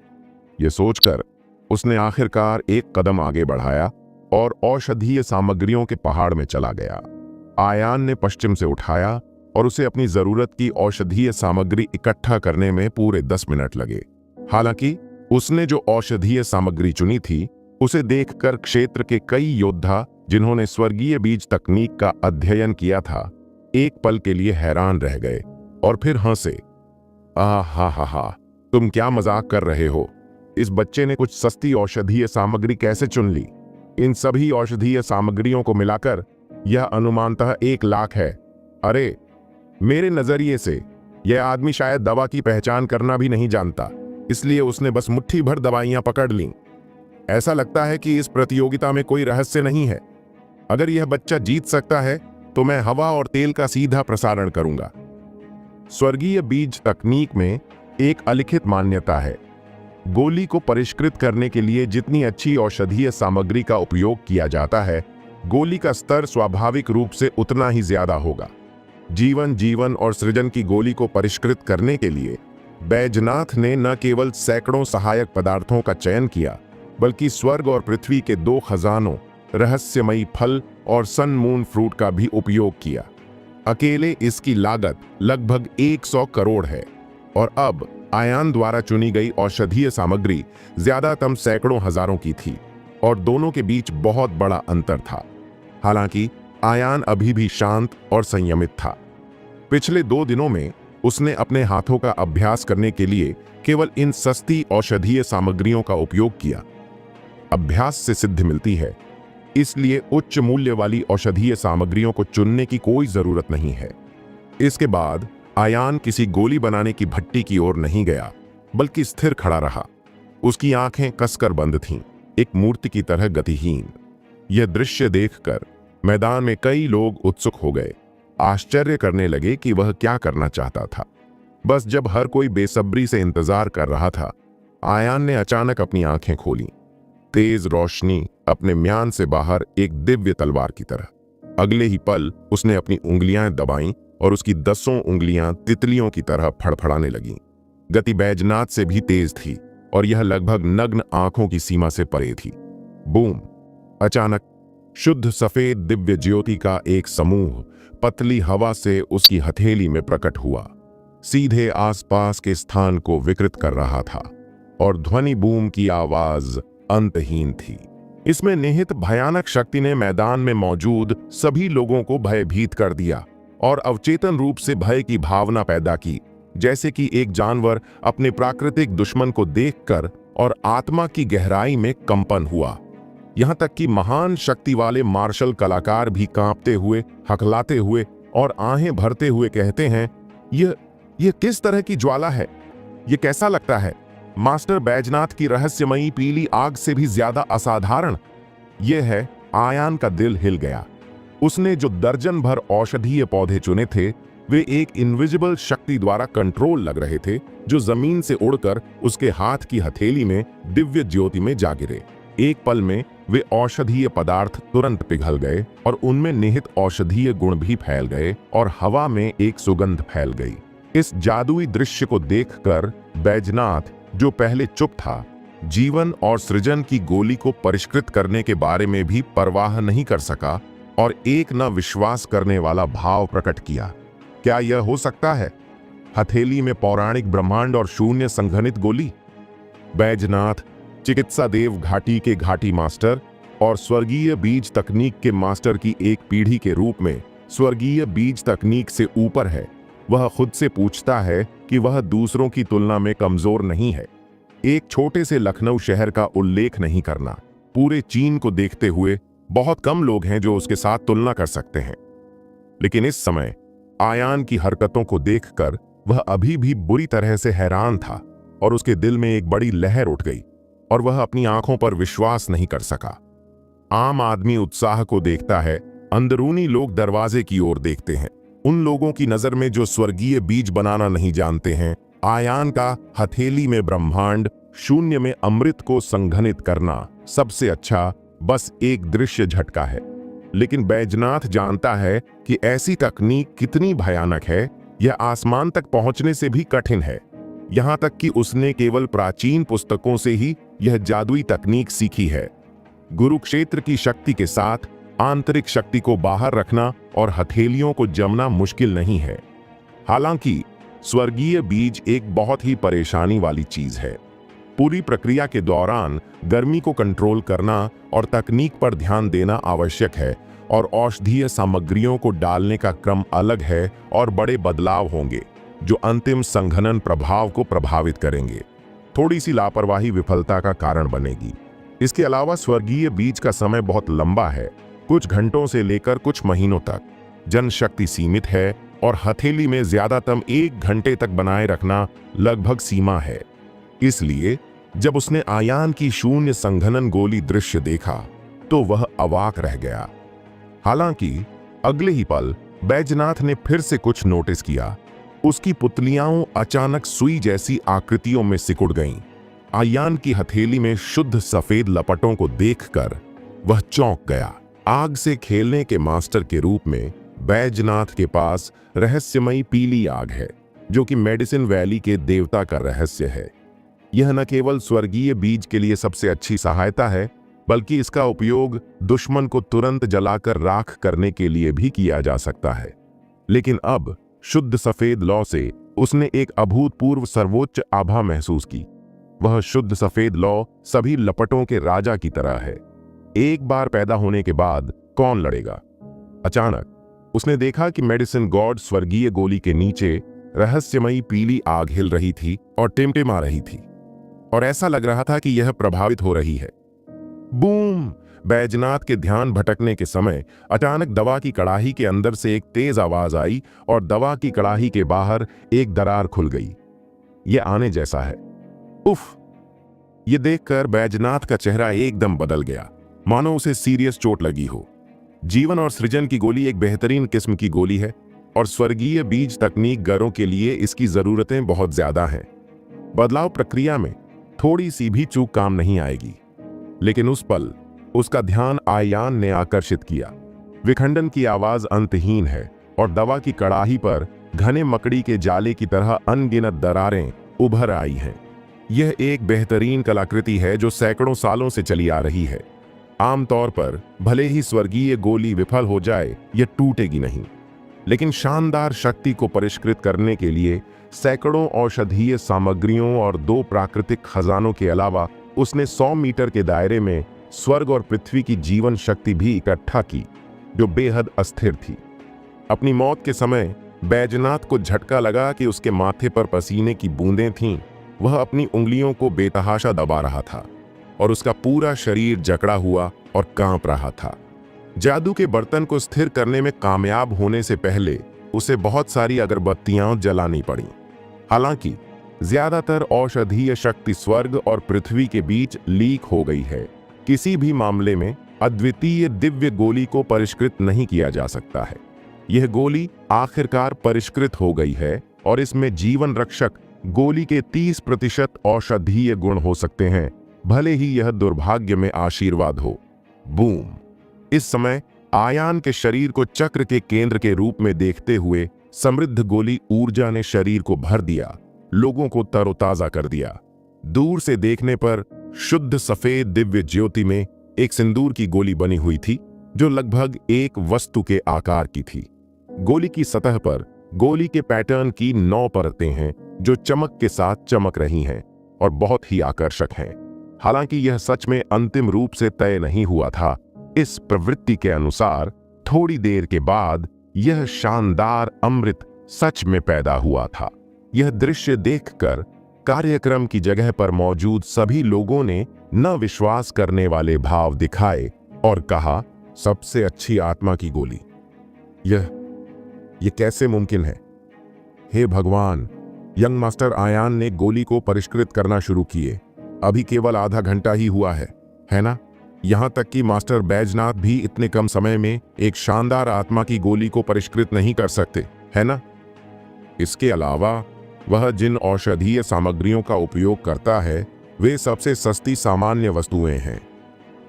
यह सोचकर उसने आखिरकार एक कदम आगे बढ़ाया और औषधीय सामग्रियों के पहाड़ में चला गया। आयान ने पश्चिम से उठाया और उसे अपनी जरूरत की औषधीय सामग्री इकट्ठा करने में पूरे 10 मिनट लगे। हालांकि उसने जो औषधीय सामग्री चुनी थी उसे देखकर क्षेत्र के कई योद्धा जिन्होंने स्वर्गीय बीज तकनीक का अध्ययन किया था एक पल के लिए हैरान रह गए और फिर हंसे। हा, तुम क्या मजाक कर रहे हो? इस बच्चे ने कुछ सस्ती औषधीय सामग्री कैसे चुन ली? इन सभी औषधीय सामग्रियों को मिलाकर यह अनुमानतः 1 लाख है। अरे, मेरे नजरिए से यह आदमी शायद दवा की पहचान करना भी नहीं जानता, इसलिए उसने बस मुट्ठी भर दवाइयां पकड़ लीं। ऐसा लगता है कि इस प्रतियोगिता में कोई रहस्य नहीं है। अगर यह बच्चा जीत सकता है तो मैं हवा और तेल का सीधा प्रसारण करूंगा। स्वर्गीय बीज तकनीक में एक अलिखित मान्यता है, गोली को परिष्कृत करने के लिए जितनी अच्छी औषधीय सामग्री का उपयोग किया जाता है, गोली का स्तर स्वाभाविक रूप से उतना ही ज्यादा होगा। जीवन और सृजन की गोली को परिष्कृत करने के लिए बैजनाथ ने न केवल सैकड़ों सहायक पदार्थों का चयन किया, बल्कि स्वर्ग और पृथ्वी के 2 खजानों, रहस्यमयी फल और सन मून फ्रूट का भी उपयोग किया। अकेले इसकी लागत लगभग 100 करोड़ है और अब आयान द्वारा चुनी गई औषधीय सामग्री ज्यादातर सैकड़ों हजारों की थी और दोनों के बीच बहुत बड़ा अंतर था। हालांकि आयान अभी भी शांत और संयमित था। पिछले 2 दिनों में उसने अपने हाथों का अभ्यास करने के लिए केवल इन सस्ती औषधीय सामग्रियों का उपयोग किया। अभ्यास से सिद्धि मिलती है, इसलिए उच्च मूल्य वाली औषधीय सामग्रियों को चुनने की कोई जरूरत नहीं है। इसके बाद आयान किसी गोली बनाने की भट्टी की ओर नहीं गया, बल्कि स्थिर खड़ा रहा। उसकी आंखें कसकर बंद थीं, एक मूर्ति की तरह गतिहीन। यह दृश्य देखकर मैदान में कई लोग उत्सुक हो गए, आश्चर्य करने लगे कि वह क्या करना चाहता था। बस जब हर कोई बेसब्री से इंतजार कर रहा था, आयान ने अचानक अपनी आंखें खोलीं, तेज रोशनी अपने म्यान से बाहर एक दिव्य तलवार की तरह। अगले ही पल उसने अपनी उंगलियां दबाईं और उसकी 10 उंगलियां तितलियों की तरह फड़फड़ाने लगीं। गति बैजनाथ से भी तेज थी और यह लगभग नग्न आंखों की सीमा से परे थी। बूम! अचानक शुद्ध सफेद दिव्य ज्योति का एक समूह पतली हवा से उसकी हथेली में प्रकट हुआ, सीधे आसपास के स्थान को विकृत कर रहा था और ध्वनि बूम की आवाज अंतहीन थी। इसमें निहित भयानक शक्ति ने मैदान में मौजूद सभी लोगों को भयभीत कर दिया और अवचेतन रूप से भय की भावना पैदा की, जैसे कि एक जानवर अपने प्राकृतिक दुश्मन को देखकर और आत्मा की गहराई में कंपन हुआ। यहां तक कि महान शक्ति वाले मार्शल कलाकार भी कांपते हुए, हकलाते हुए और आहें भरते हुए कहते हैं, यह किस तरह की ज्वाला है? यह कैसा लगता है? मास्टर बैजनाथ की रहस्यमयी पीली आग से भी ज्यादा असाधारण। यह है। आयान का दिल हिल गया। उसने जो दर्जन भर औषधीय पौधे चुने थे वे एक इनविजिबल शक्ति द्वारा कंट्रोल लग रहे थे, जो जमीन से उड़कर उसके हाथ की हथेली में दिव्य ज्योति में जा गिरे। एक पल में वे औषधीय पदार्थ तुरंत पिघल गए और उनमें निहित औषधीय गुण भी फैल गए और हवा में एक सुगंध फैल गई। इस जादुई दृश्य को देखकर बैजनाथ, जो पहले चुप था, जीवन और सृजन की गोली को परिष्कृत करने के बारे में भी परवाह नहीं कर सका और एक न विश्वास करने वाला भाव प्रकट किया। क्या यह हो सकता है? हथेली में पौराणिक ब्रह्मांड और शून्य संघनित गोली। बैजनाथ चिकित्सा देव घाटी के घाटी मास्टर और स्वर्गीय बीज तकनीक के मास्टर की एक पीढ़ी के रूप में स्वर्गीय बीज तकनीक से ऊपर है। वह खुद से पूछता है कि वह दूसरों की तुलना में कमजोर नहीं है। एक छोटे से लखनऊ शहर का उल्लेख नहीं करना, पूरे चीन को देखते हुए बहुत कम लोग हैं जो उसके साथ तुलना कर सकते हैं। लेकिन इस समय आयान की हरकतों को देखकर वह अभी भी बुरी तरह से हैरान था और उसके दिल में एक बड़ी लहर उठ गई और वह अपनी आंखों पर विश्वास नहीं कर सका। आम आदमी उत्साह को देखता है, अंदरूनी लोग दरवाजे की ओर देखते हैं। उन लोगों की नजर में जो स्वर्गीय बीज बनाना नहीं जानते हैं, आयान का हथेली में ब्रह्मांड, शून्य में अमृत को संघनित करना सबसे अच्छा बस एक दृश्य झटका है। लेकिन बैजनाथ जानता है कि ऐसी तकनीक कितनी भयानक है, यह आसमान तक पहुंचने से भी कठिन है। यहां तक कि उसने केवल प्राचीन पुस्तकों से ही यह जादुई तकनीक सीखी है। गुरुक्षेत्र की शक्ति के साथ आंतरिक शक्ति को बाहर रखना और हथेलियों को जमना मुश्किल नहीं है। हालांकि स्वर्गीय बीज एक बहुत ही परेशानी वाली चीज है। पूरी प्रक्रिया के दौरान गर्मी को कंट्रोल करना और तकनीक पर ध्यान देना आवश्यक है और औषधीय सामग्रियों को डालने का क्रम अलग है और बड़े बदलाव होंगे जो अंतिम संघनन प्रभाव को प्रभावित करेंगे। थोड़ी सी लापरवाही विफलता का कारण बनेगी। इसके अलावा स्वर्गीय बीज का समय बहुत लंबा है, कुछ घंटों से लेकर कुछ महीनों तक। जनशक्ति सीमित है और हथेली में ज्यादातर 1 घंटे तक बनाए रखना लगभग सीमा है। इसलिए जब उसने आयान की शून्य संघनन गोली दृश्य देखा तो वह अवाक रह गया। हालांकि अगले ही पल बैजनाथ ने फिर से कुछ नोटिस किया। उसकी पुतलियां अचानक सुई जैसी आकृतियों में सिकुड़ गईं। आयान की हथेली में शुद्ध सफेद लपटों को देखकर वह चौंक गया। आग से खेलने के मास्टर के रूप में बैजनाथ के पास रहस्यमयी पीली आग है, जो कि मेडिसिन वैली के देवता का रहस्य है। यह न केवल स्वर्गीय बीज के लिए सबसे अच्छी सहायता है, बल्कि इसका उपयोग दुश्मन को तुरंत जलाकर राख करने के लिए भी किया जा सकता है। लेकिन अब शुद्ध सफेद लौ से उसने एक अभूतपूर्व सर्वोच्च आभा महसूस की। वह शुद्ध सफेद लौ सभी लपटों के राजा की तरह है। एक बार पैदा होने के बाद कौन लड़ेगा? अचानक उसने देखा कि मेडिसिन गॉड स्वर्गीय गोली के नीचे रहस्यमयी पीली आग हिल रही थी और टिमटिमा रही थी, और ऐसा लग रहा था कि यह प्रभावित हो रही है। बूम! बैजनाथ के ध्यान भटकने के समय अचानक दवा की कड़ाही के अंदर से एक तेज आवाज आई और दवा की कड़ाही के बाहर एक दरार खुल गई। यह आने जैसा है। उफ! यह देखकर बैजनाथ का चेहरा एकदम बदल गया, मानो उसे सीरियस चोट लगी हो। जीवन और सृजन की गोली एक बेहतरीन किस्म की गोली है और स्वर्गीय बीज तकनीक गरों के लिए इसकी जरूरतें बहुत ज्यादा हैं। बदलाव प्रक्रिया में थोड़ी सी भी चूक काम नहीं आएगी। लेकिन उस पल उसका ध्यान आयान ने आकर्षित किया। विखंडन की आवाज अंतहीन है और दवा की कड़ाही पर घने मकड़ी के जाले की तरह अनगिनत दरारें उभर आई हैं। यह एक बेहतरीन कलाकृति है जो सैकड़ों सालों से चली आ रही है। आमतौर पर भले ही स्वर्गीय गोली विफल हो जाए, यह टूटेगी नहीं, लेकिन शानदार शक्ति को परिष्कृत करने के लिए सैकड़ों औषधीय सामग्रियों और 2 प्राकृतिक खजानों के अलावा उसने 100 मीटर के दायरे में स्वर्ग और पृथ्वी की जीवन शक्ति भी इकट्ठा की, जो बेहद अस्थिर थी। अपनी मौत के समय बैजनाथ को झटका लगा कि उसके माथे पर पसीने की बूंदें थीं। वह अपनी उंगलियों को बेतहाशा दबा रहा था और उसका पूरा शरीर जकड़ा हुआ और कांप रहा था। जादू के बर्तन को स्थिर करने में कामयाब होने से पहले उसे बहुत सारी अगरबत्तियां जलानी पड़ी। हालांकि ज्यादातर औषधीय शक्ति स्वर्ग और पृथ्वी के बीच लीक हो गई है। किसी भी मामले में अद्वितीय दिव्य गोली को परिष्कृत नहीं किया जा सकता है। यह गोली आखिरकार परिष्कृत हो गई है और इसमें जीवन रक्षक गोली के 30% औषधीय गुण हो सकते हैं, भले ही यह दुर्भाग्य में आशीर्वाद हो। बूम! इस समय आयान के शरीर को चक्र के केंद्र के रूप में देखते हुए समृद्ध गोली ऊर्जा ने शरीर को भर दिया, लोगों को तरोताजा कर दिया। दूर से देखने पर शुद्ध सफेद दिव्य ज्योति में एक सिंदूर की गोली बनी हुई थी, जो लगभग एक वस्तु के आकार की थी। गोली की सतह पर गोली के पैटर्न की 9 परतें हैं, जो चमक के साथ चमक रही हैं और बहुत ही आकर्षक हैं। हालांकि यह सच में अंतिम रूप से तय नहीं हुआ था। इस प्रवृत्ति के अनुसार थोड़ी देर के बाद यह शानदार अमृत सच में पैदा हुआ था। यह दृश्य देखकर कार्यक्रम की जगह पर मौजूद सभी लोगों ने न विश्वास करने वाले भाव दिखाए और कहा, सबसे अच्छी आत्मा की गोली, यह कैसे मुमकिन है? हे भगवान! यंग मास्टर आयान ने गोली को परिष्कृत करना शुरू किए। अभी केवल आधा घंटा ही हुआ है ना? यहां तक कि मास्टर बैजनाथ भी इतने कम समय में एक शानदार आत्मा की गोली को परिष्कृत नहीं कर सकते, है ना? इसके अलावा वह जिन औषधीय सामग्रियों का उपयोग करता है, वे सबसे सस्ती सामान्य वस्तुएं हैं,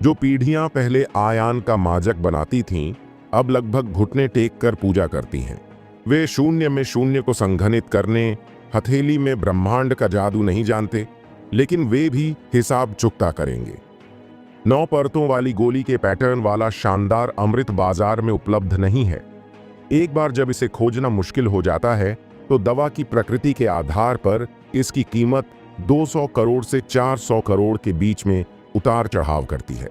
जो पीढ़ियां पहले आयान का माजक बनाती थीं, अब लगभग घुटने टेक कर पूजा करती हैं। वे शून्य में शून्य को संघनित करने, हथेली में ब्रह्मांड का जादू नहीं जानते, लेकिन वे भी हिसाब चुकता करेंगे। 9 परतों वाली गोली के पैटर्न वाला शानदार अमृत बाजार में उपलब्ध नहीं है। एक बार जब इसे खोजना मुश्किल हो जाता है, तो दवा की प्रकृति के आधार पर इसकी कीमत 200 करोड़ से 400 करोड़ के बीच में उतार चढ़ाव करती है।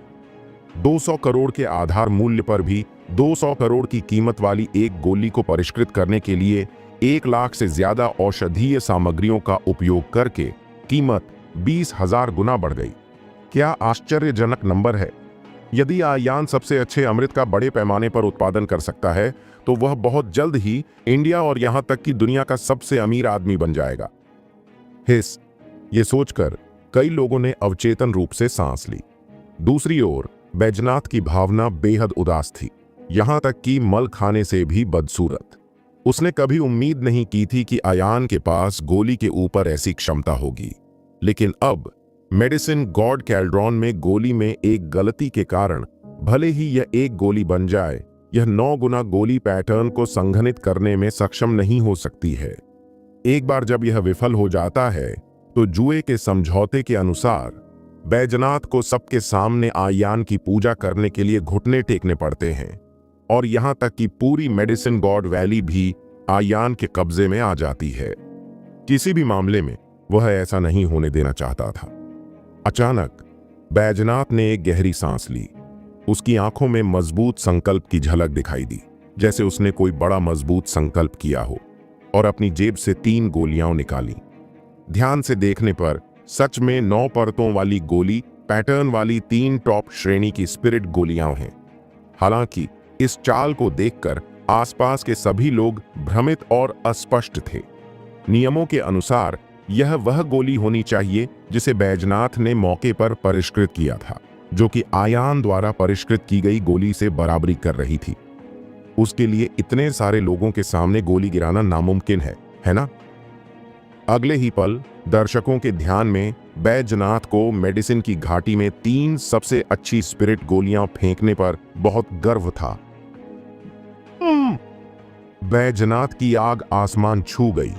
200 करोड़ के आधार मूल्य पर भी 200 करोड़ की कीमत वाली एक गोली को परिष्कृत करने के लिए 1 लाख से ज्यादा औषधीय सामग्रियों का उपयोग करके कीमत 20,000 गुना बढ़ गई। क्या आश्चर्यजनक नंबर है! यदि आयान सबसे अच्छे अमृत का बड़े पैमाने पर उत्पादन कर सकता है, तो वह बहुत जल्द ही इंडिया और यहां तक कि दुनिया का सबसे अमीर आदमी बन जाएगा। हिस! ये सोचकर कई लोगों ने अवचेतन रूप से सांस ली। दूसरी ओर बैजनाथ की भावना बेहद उदास थी, यहां तक कि मल खाने से भी बदसूरत। उसने कभी उम्मीद नहीं की थी कि आयान के पास गोली के ऊपर ऐसी क्षमता होगी, लेकिन अब मेडिसिन गॉड कैल्ड्रॉन में गोली में एक गलती के कारण भले ही यह एक गोली बन जाए, यह 9 गुना गोली पैटर्न को संघनित करने में सक्षम नहीं हो सकती है। एक बार जब यह विफल हो जाता है, तो जुए के समझौते के अनुसार बैजनाथ को सबके सामने आयान की पूजा करने के लिए घुटने टेकने पड़ते हैं, और यहां तक कि पूरी मेडिसिन गॉड वैली भी आयान के कब्जे में आ जाती है। किसी भी मामले में वह ऐसा नहीं होने देना चाहता था। अचानक बैजनाथ ने एक गहरी सांस ली। उसकी आंखों में मजबूत संकल्प की झलक दिखाई दी, जैसे उसने कोई बड़ा मजबूत संकल्प किया हो, और अपनी जेब से 3 गोलियां निकाली। ध्यान से देखने पर सच में 9 परतों वाली गोली पैटर्न वाली 3 टॉप श्रेणी की स्पिरिट गोलियां हैं। हालांकि इस चाल को देखकर आसपास के सभी लोग भ्रमित और अस्पष्ट थे। नियमों के अनुसार यह वह गोली होनी चाहिए जिसे बैजनाथ ने मौके पर परिष्कृत किया था, जो कि आयान द्वारा परिष्कृत की गई गोली से बराबरी कर रही थी। उसके लिए इतने सारे लोगों के सामने गोली गिराना नामुमकिन है ना? अगले ही पल दर्शकों के ध्यान में बैजनाथ को मेडिसिन की घाटी में 3 सबसे अच्छी स्पिरिट गोलियां फेंकने पर बहुत गर्व था। बैजनाथ की आग आसमान छू गई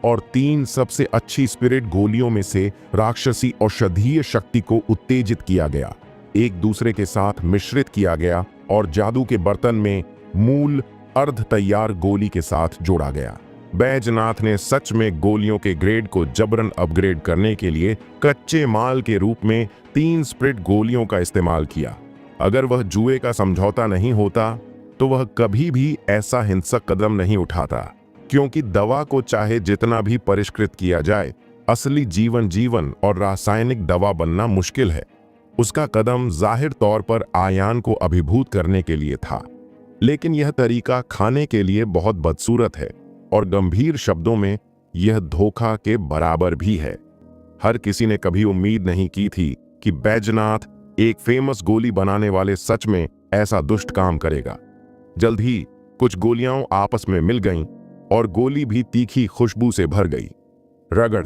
और 3 सबसे अच्छी स्पिरिट गोलियों में से राक्षसी औषधीय शक्ति को उत्तेजित किया गया, एक दूसरे के साथ मिश्रित किया गया और जादू के बर्तन में मूल अर्ध तैयार गोली के साथ जोड़ा गया। बैजनाथ ने सच में गोलियों के ग्रेड को जबरन अपग्रेड करने के लिए कच्चे माल के रूप में 3 स्पिरिट गोलियों का इस्तेमाल किया। अगर वह जुए का समझौता नहीं होता, तो वह कभी भी ऐसा हिंसक कदम नहीं उठाता, क्योंकि दवा को चाहे जितना भी परिष्कृत किया जाए, असली जीवन और रासायनिक दवा बनना मुश्किल है। उसका कदम जाहिर तौर पर आयान को अभिभूत करने के लिए था, लेकिन यह तरीका खाने के लिए बहुत बदसूरत है और गंभीर शब्दों में यह धोखा के बराबर भी है। हर किसी ने कभी उम्मीद नहीं की थी कि बैजनाथ एक फेमस गोली बनाने वाले सच में ऐसा दुष्ट काम करेगा। जल्द ही कुछ गोलियां आपस में मिल गईं और गोली भी तीखी खुशबू से भर गई। रगड़!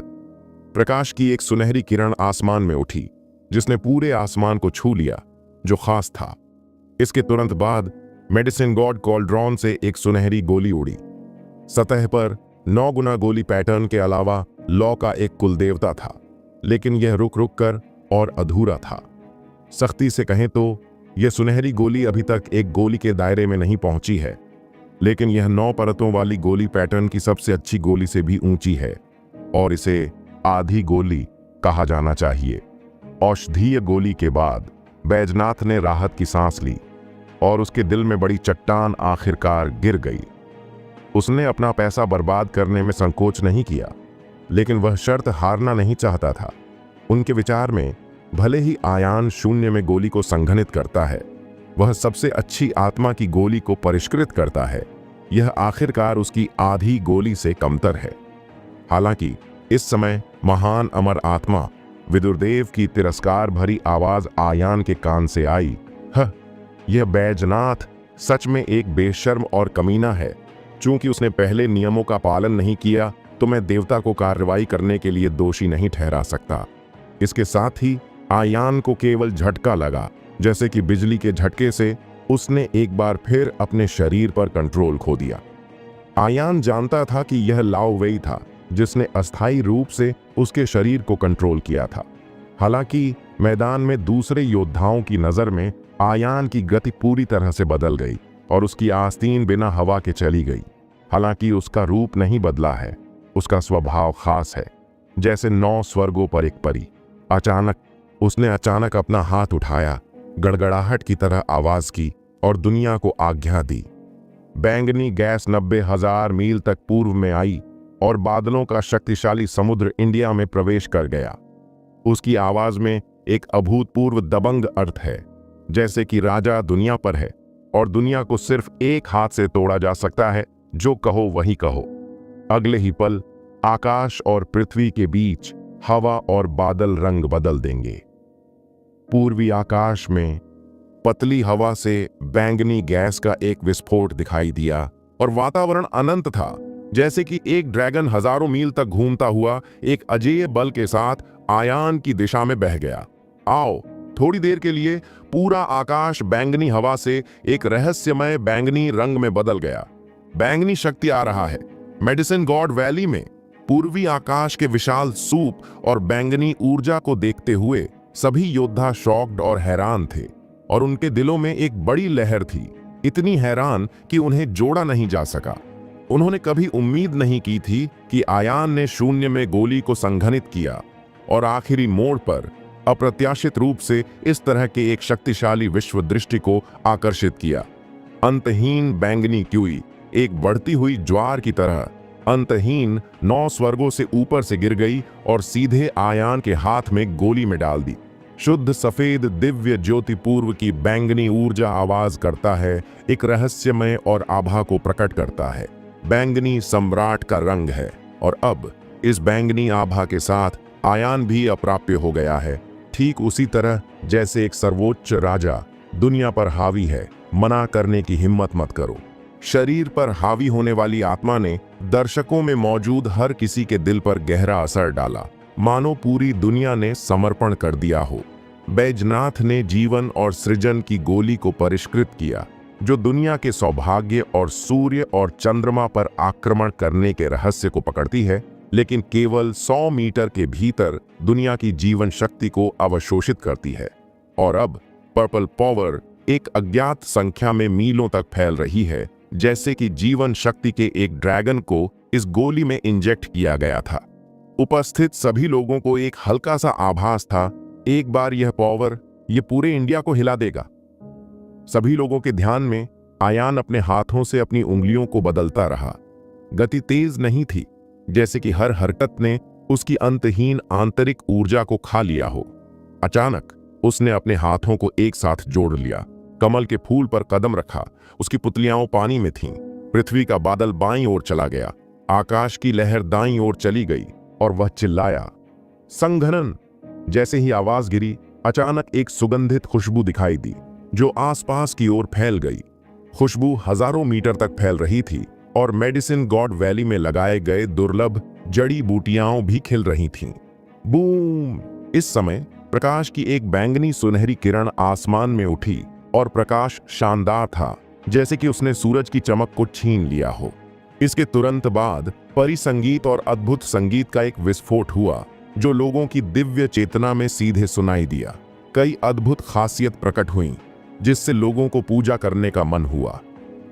प्रकाश की एक सुनहरी किरण आसमान में उठी, जिसने पूरे आसमान को छू लिया, जो खास था। इसके तुरंत बाद मेडिसिन गॉड कॉल्ड्रॉन से एक सुनहरी गोली उड़ी। सतह पर 9 गुना गोली पैटर्न के अलावा लॉ का एक कुलदेवता था, लेकिन यह रुक रुक कर और अधूरा था। सख्ती से कहें तो यह सुनहरी गोली अभी तक एक गोली के दायरे में नहीं पहुंची है, लेकिन यह 9 परतों वाली गोली पैटर्न की सबसे अच्छी गोली से भी ऊंची है और इसे आधी गोली कहा जाना चाहिए। औषधीय गोली के बाद बैजनाथ ने राहत की सांस ली और उसके दिल में बड़ी चट्टान आखिरकार गिर गई। उसने अपना पैसा बर्बाद करने में संकोच नहीं किया, लेकिन वह शर्त हारना नहीं चाहता था। उनके विचार में भले ही आयान शून्य में गोली को संघनित करता है, वह सबसे अच्छी आत्मा की गोली को परिष्कृत करता है। यह आखिरकार उसकी आधी गोली से कमतर है। हालांकि इस समय महान अमर आत्मा विदुरदेव की तिरस्कार भरी आवाज आयान के कान से आई, यह बैजनाथ सच में एक बेशर्म और कमीना है। चूंकि उसने पहले नियमों का पालन नहीं किया, तो मैं देवता को कार्रवाई करने के लिए दोषी नहीं ठहरा सकता। इसके साथ ही आयान को केवल झटका लगा, जैसे कि बिजली के झटके से उसने एक बार फिर अपने शरीर पर कंट्रोल खो दिया। आयान जानता था कि यह लाओ वेई था जिसने अस्थायी रूप से उसके शरीर को कंट्रोल किया था। हालांकि मैदान में दूसरे योद्धाओं की नजर में आयान की गति पूरी तरह से बदल गई और उसकी आस्तीन बिना हवा के चली गई। हालांकि उसका रूप नहीं बदला है, उसका स्वभाव खास है, जैसे 9 स्वर्गों पर एक परी। उसने अचानक अपना हाथ उठाया, गड़गड़ाहट की तरह आवाज की और दुनिया को आज्ञा दी। बैंगनी गैस 90,000 मील तक पूर्व में आई और बादलों का शक्तिशाली समुद्र इंडिया में प्रवेश कर गया। उसकी आवाज में एक अभूतपूर्व दबंग अर्थ है, जैसे कि राजा दुनिया पर है और दुनिया को सिर्फ एक हाथ से तोड़ा जा सकता है, जो कहो वही कहो। अगले ही पल आकाश और पृथ्वी के बीच हवा और बादल रंग बदल देंगे। पूर्वी आकाश में पतली हवा से बैंगनी गैस का एक विस्फोट दिखाई दिया और वातावरण अनंत था, जैसे कि एक ड्रैगन हजारों मील तक घूमता हुआ एक अजेय बल के साथ आयान की दिशा में बह गया। आओ, थोड़ी देर के लिए पूरा आकाश बैंगनी हवा से एक रहस्यमय बैंगनी रंग में बदल गया। बैंगनी शक्ति आ रहा है। मेडिसिन गॉड वैली में पूर्वी आकाश के विशाल सूप और बैंगनी ऊर्जा को देखते हुए सभी योद्धा शॉक्ड और हैरान थे, और उनके दिलों में एक बड़ी लहर थी, इतनी हैरान कि उन्हें जोड़ा नहीं जा सका। उन्होंने कभी उम्मीद नहीं की थी कि आयान ने शून्य में गोली को संघनित किया और आखिरी मोड़ पर अप्रत्याशित रूप से इस तरह के एक शक्तिशाली विश्व दृष्टि को आकर्षित किया। अंतहीन बैंगनी क्यूई एक बढ़ती हुई ज्वार की तरह अंतहीन 9 स्वर्गों से ऊपर से गिर गई और सीधे आयान के हाथ में गोली में डाल दी। शुद्ध सफेद दिव्य ज्योति पूर्व की बैंगनी ऊर्जा आवाज करता है, एक रहस्यमय और आभा को प्रकट करता है। बैंगनी सम्राट का रंग है और अब इस बैंगनी आभा के साथ आयान भी अप्राप्य हो गया है, ठीक उसी तरह जैसे एक सर्वोच्च राजा दुनिया पर हावी है। मना करने की हिम्मत मत करो। शरीर पर हावी होने वाली आत्मा ने दर्शकों में मौजूद हर किसी के दिल पर गहरा असर डाला, मानो पूरी दुनिया ने समर्पण कर दिया हो। बैजनाथ ने जीवन और सृजन की गोली को परिष्कृत किया, जो दुनिया के सौभाग्य और सूर्य और चंद्रमा पर आक्रमण करने के रहस्य को पकड़ती है, लेकिन केवल 100 मीटर के भीतर दुनिया की जीवन शक्ति को अवशोषित करती है। और अब पर्पल पावर एक अज्ञात संख्या में मीलों तक फैल रही है, जैसे कि जीवन शक्ति के एक ड्रैगन को इस गोली में इंजेक्ट किया गया था। उपस्थित सभी लोगों को एक हल्का सा आभास था, एक बार यह पावर ये पूरे इंडिया को हिला देगा। सभी लोगों के ध्यान में आयान अपने हाथों से अपनी उंगलियों को बदलता रहा। गति तेज नहीं थी, जैसे कि हर हरकत ने उसकी अंतहीन आंतरिक ऊर्जा को खा लिया हो। अचानक उसने अपने हाथों को एक साथ जोड़ लिया, कमल के फूल पर कदम रखा। उसकी पुतलियां पानी में थीं। पृथ्वी का बादल बाईं ओर चला गया, आकाश की लहर दाईं ओर चली गई और वह चिल्लाया, संघनन। जैसे ही आवाज गिरी, अचानक एक सुगंधित खुशबू दिखाई दी जो आसपास की ओर फैल गई। खुशबू हजारों मीटर तक फैल रही थी और मेडिसिन गॉड वैली में लगाए गए दुर्लभ जड़ी बूटियां भी खिल रही थीं। बूम! इस समय प्रकाश की एक बैंगनी सुनहरी किरण आसमान में उठी और प्रकाश शानदार था, जैसे कि उसने सूरज की चमक को छीन लिया हो। इसके तुरंत बाद परी संगीत और अद्भुत संगीत का एक विस्फोट हुआ जो लोगों की दिव्य चेतना में सीधे सुनाई दिया। कई अद्भुत खासियत प्रकट हुईं जिससे लोगों को पूजा करने का मन हुआ।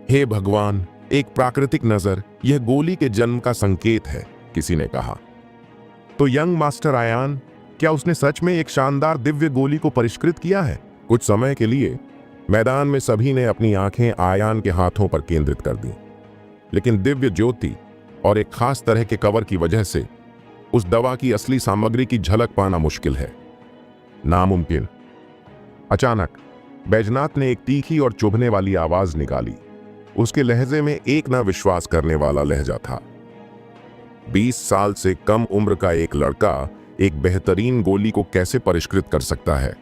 हे भगवान, एक प्राकृतिक नजर, यह गोली के जन्म का संकेत है, किसी ने कहा। तो यंग मास्टर आयान, क्या उसने सच में एक शानदार दिव्य गोली को परिष्कृत किया है? कुछ समय के लिए मैदान में सभी ने अपनी आंखें आयान के हाथों पर केंद्रित कर दी, लेकिन दिव्य ज्योति और एक खास तरह के कवर की वजह से उस दवा की असली सामग्री की झलक पाना मुश्किल है, नामुमकिन। अचानक बैजनाथ ने एक तीखी और चुभने वाली आवाज निकाली। उसके लहजे में एक ना विश्वास करने वाला लहजा था। 20 साल से कम उम्र का एक लड़का एक बेहतरीन गोली को कैसे परिष्कृत कर सकता है?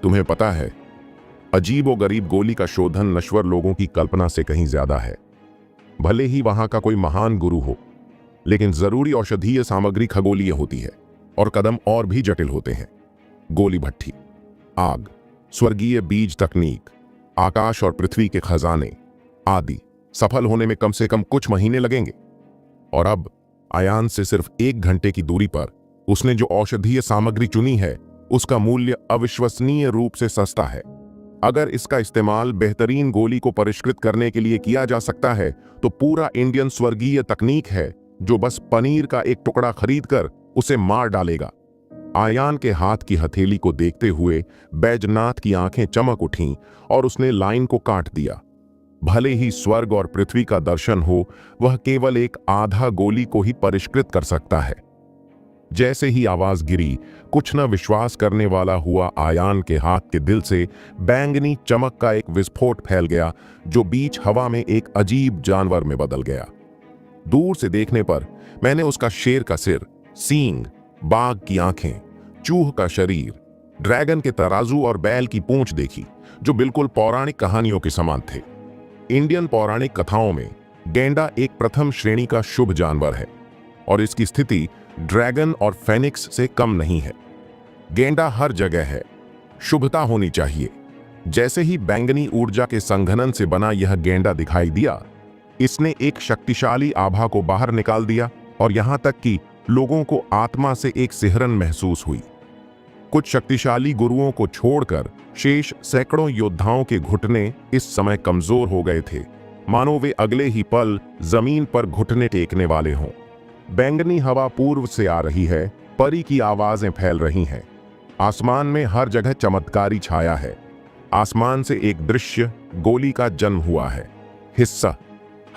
तुम्हें पता है, अजीब और गरीब गोली का शोधन नश्वर लोगों की कल्पना से कहीं ज्यादा है। भले ही वहां का कोई महान गुरु हो, लेकिन जरूरी औषधीय सामग्री खगोलीय होती है और कदम और भी जटिल होते हैं। गोली भट्ठी, आग, स्वर्गीय बीज तकनीक, आकाश और पृथ्वी के खजाने आदि सफल होने में कम से कम कुछ महीने लगेंगे। और अब आयान से सिर्फ 1 घंटे की दूरी पर उसने जो औषधीय सामग्री चुनी है उसका मूल्य अविश्वसनीय रूप से सस्ता है। अगर इसका इस्तेमाल बेहतरीन गोली को परिष्कृत करने के लिए किया जा सकता है तो पूरा इंडियन स्वर्गीय तकनीक है जो बस पनीर का एक टुकड़ा खरीदकर उसे मार डालेगा। आयान के हाथ की हथेली को देखते हुए बैजनाथ की आंखें चमक उठीं और उसने लाइन को काट दिया। भले ही स्वर्ग और पृथ्वी का दर्शन हो, वह केवल एक आधा गोली को ही परिष्कृत कर सकता है। जैसे ही आवाज गिरी, कुछ न विश्वास करने वाला हुआ आयान के हाथ के दिल से बैंगनी चमक का एक विस्फोट फैल गया जो बीच हवा में एक अजीब जानवर में बदल गया। दूर से देखने पर मैंने उसका शेर का सिर, सींग, बाघ की आंखें, चूह का शरीर, ड्रैगन के तराजू और बैल की पूंछ देखी जो बिल्कुल पौराणिक कहानियों के समान थे। इंडियन पौराणिक कथाओं में गेंडा एक प्रथम श्रेणी का शुभ जानवर है और इसकी स्थिति ड्रैगन और फेनिक्स से कम नहीं है। गेंडा हर जगह है, शुभता होनी चाहिए। जैसे ही बैंगनी ऊर्जा के संघनन से बना यह गेंडा दिखाई दिया, इसने एक शक्तिशाली आभा को बाहर निकाल दिया और यहां तक कि लोगों को आत्मा से एक सिहरन महसूस हुई। कुछ शक्तिशाली गुरुओं को छोड़कर शेष सैकड़ों योद्धाओं के घुटने इस समय कमजोर हो गए थे, मानो वे अगले ही पल जमीन पर घुटने टेकने वाले हों। बैंगनी हवा पूर्व से आ रही है, परी की आवाजें फैल रही हैं। आसमान में हर जगह चमत्कारी छाया है। आसमान से एक दृश्य गोली का जन्म हुआ है। हिस्सा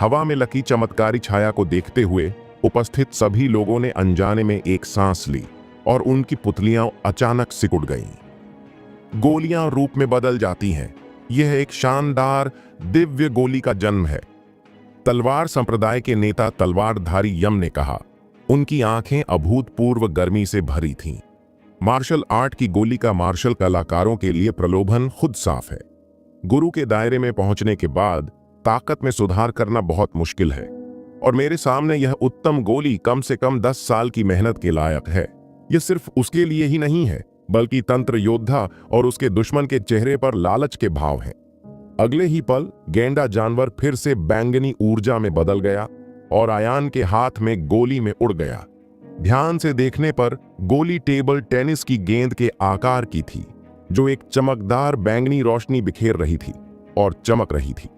हवा में लकी चमत्कारी छाया को देखते हुए उपस्थित सभी लोगों ने अनजाने में एक सांस ली और उनकी पुतलियां अचानक सिकुड़ गईं। गोलियां रूप में बदल जाती हैं। यह एक शानदार दिव्य गोली का जन्म है, तलवार संप्रदाय के नेता तलवारधारी यम ने कहा। उनकी आंखें अभूतपूर्व गर्मी से भरी थीं। मार्शल आर्ट की गोली का मार्शल कलाकारों के लिए प्रलोभन खुद साफ है। गुरु के दायरे में पहुंचने के बाद ताकत में सुधार करना बहुत मुश्किल है और मेरे सामने यह उत्तम गोली कम से कम 10 साल की मेहनत के लायक है। यह सिर्फ उसके लिए ही नहीं है, बल्कि तंत्र योद्धा और उसके दुश्मन के चेहरे पर लालच के भाव हैं। अगले ही पल गेंडा जानवर फिर से बैंगनी ऊर्जा में बदल गया और आयान के हाथ में गोली में उड़ गया। ध्यान से देखने पर गोली टेबल टेनिस की गेंद के आकार की थी, जो एक चमकदार बैंगनी रोशनी बिखेर रही थी और चमक रही थी।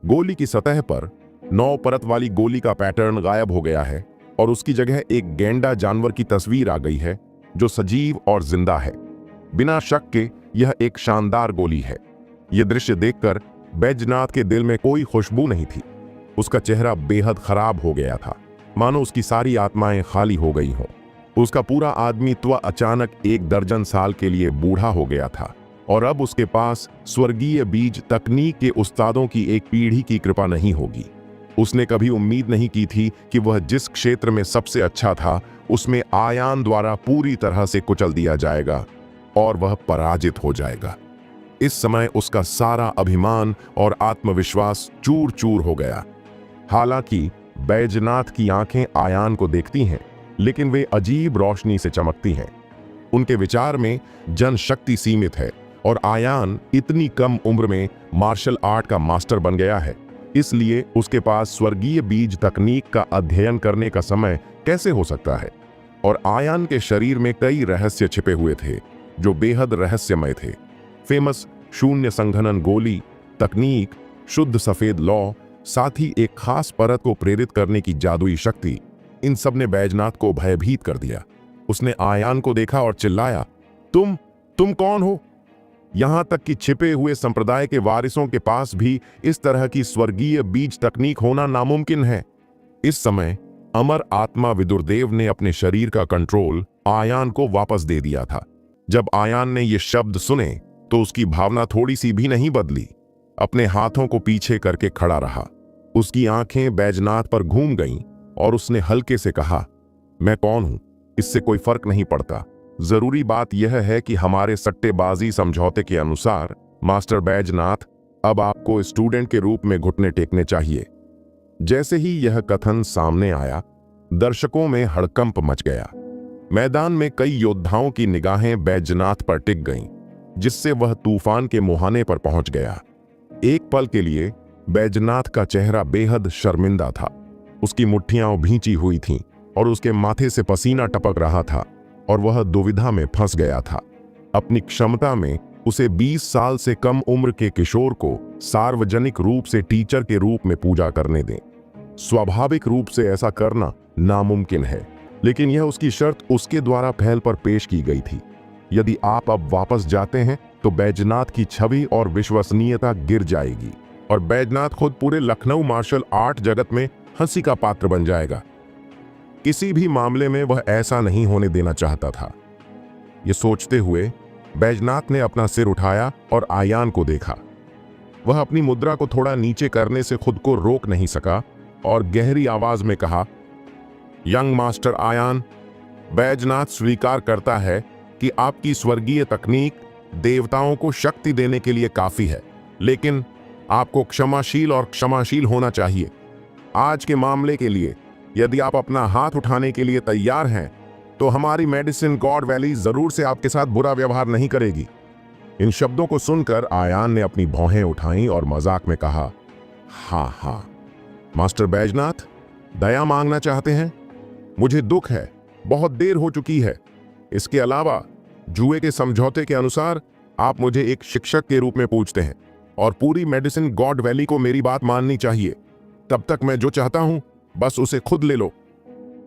गोली की सतह पर 9 परत वाली गोली का पैटर्न गायब हो गया है और उसकी जगह एक गेंडा जानवर की तस्वीर आ गई है जो सजीव और जिंदा है। बिना शक के यह एक शानदार गोली है। यह दृश्य देखकर बैजनाथ के दिल में कोई खुशबू नहीं थी। उसका चेहरा बेहद खराब हो गया था, मानो उसकी सारी आत्माएं खाली हो गई हों। उसका पूरा आदमीत्व अचानक 1 दर्जन साल के लिए बूढ़ा हो गया था और अब उसके पास स्वर्गीय बीज तकनीक के उस्तादों की एक पीढ़ी की कृपा नहीं होगी। उसने कभी उम्मीद नहीं की थी कि वह जिस क्षेत्र में सबसे अच्छा था उसमें आयान द्वारा पूरी तरह से कुचल दिया जाएगा। और वह पराजित हो जाएगा। इस समय उसका सारा अभिमान और आत्मविश्वास चूर चूर हो गया। हालांकि बैजनाथ की आंखें आयान को देखती हैं, लेकिन वे अजीब रोशनी से चमकती हैं। उनके विचार में जनशक्ति सीमित है और आयान इतनी कम उम्र में मार्शल आर्ट का मास्टर बन गया है, इसलिए उसके पास स्वर्गीय बीज तकनीक का अध्ययन करने का समय कैसे हो सकता है। और आयान के शरीर में कई रहस्य छिपे हुए थे जो बेहद रहस्यमय थे। फेमस शून्य संघनन गोली तकनीक, शुद्ध सफेद लौ, साथ ही एक खास परत को प्रेरित करने की जादुई शक्ति, इन सब ने बैजनाथ को भयभीत कर दिया। उसने आयान को देखा और चिल्लाया, तुम कौन हो? यहां तक कि छिपे हुए संप्रदाय के वारिसों के पास भी इस तरह की स्वर्गीय बीज तकनीक होना नामुमकिन है। इस समय अमर आत्मा विदुरदेव ने अपने शरीर का कंट्रोल आयान को वापस दे दिया था। जब आयान ने ये शब्द सुने तो उसकी भावना थोड़ी सी भी नहीं बदली। अपने हाथों को पीछे करके खड़ा रहा। उसकी आंखें बैजनाथ पर घूम गईं और उसने हल्के से कहा, मैं कौन हूं, इससे कोई फर्क नहीं पड़ता। जरूरी बात यह है कि हमारे सट्टेबाजी समझौते के अनुसार मास्टर बैजनाथ, अब आपको स्टूडेंट के रूप में घुटने टेकने चाहिए। जैसे ही यह कथन सामने आया, दर्शकों में हड़कंप मच गया। मैदान में कई योद्धाओं की निगाहें बैजनाथ पर टिक गईं, जिससे वह तूफान के मुहाने पर पहुंच गया। एक पल के लिए बैजनाथ का चेहरा बेहद शर्मिंदा था। उसकी मुट्ठियां भींची हुई थीं और उसके माथे से पसीना टपक रहा था और वह दुविधा में फंस गया था। अपनी क्षमता में उसे 20 साल से कम उम्र के किशोर को सार्वजनिक रूप से टीचर के रूप में पूजा करने दें। स्वाभाविक रूप से ऐसा करना नामुमकिन है, लेकिन यह उसकी शर्त उसके द्वारा पहल पर पेश की गई थी। यदि आप अब वापस जाते हैं तो बैजनाथ की छवि और विश्वसनीयता गिर जाएगी और बैजनाथ खुद पूरे लखनऊ मार्शल आर्ट जगत में हंसी का पात्र बन जाएगा। किसी भी मामले में वह ऐसा नहीं होने देना चाहता था। यह सोचते हुए बैजनाथ ने अपना सिर उठाया और आयान को देखा। वह अपनी मुद्रा को थोड़ा नीचे करने से खुद को रोक नहीं सका और गहरी आवाज में कहा, यंग मास्टर आयान, बैजनाथ स्वीकार करता है कि आपकी स्वर्गीय तकनीक देवताओं को शक्ति देने के लिए काफी है, लेकिन आपको क्षमाशील और क्षमाशील होना चाहिए। आज के मामले के लिए यदि आप अपना हाथ उठाने के लिए तैयार हैं तो हमारी मेडिसिन गॉड वैली जरूर से आपके साथ बुरा व्यवहार नहीं करेगी। इन शब्दों को सुनकर आयान ने अपनी भौहें उठाईं और मजाक में कहा, हाँ, मास्टर बैजनाथ, दया मांगना चाहते हैं? मुझे दुख है, बहुत देर हो चुकी है। इसके अलावा जुए के समझौते के अनुसार आप मुझे एक शिक्षक के रूप में पूछते हैं और पूरी मेडिसिन गॉड वैली को मेरी बात माननी चाहिए। तब तक मैं जो चाहता हूं बस उसे खुद ले लो।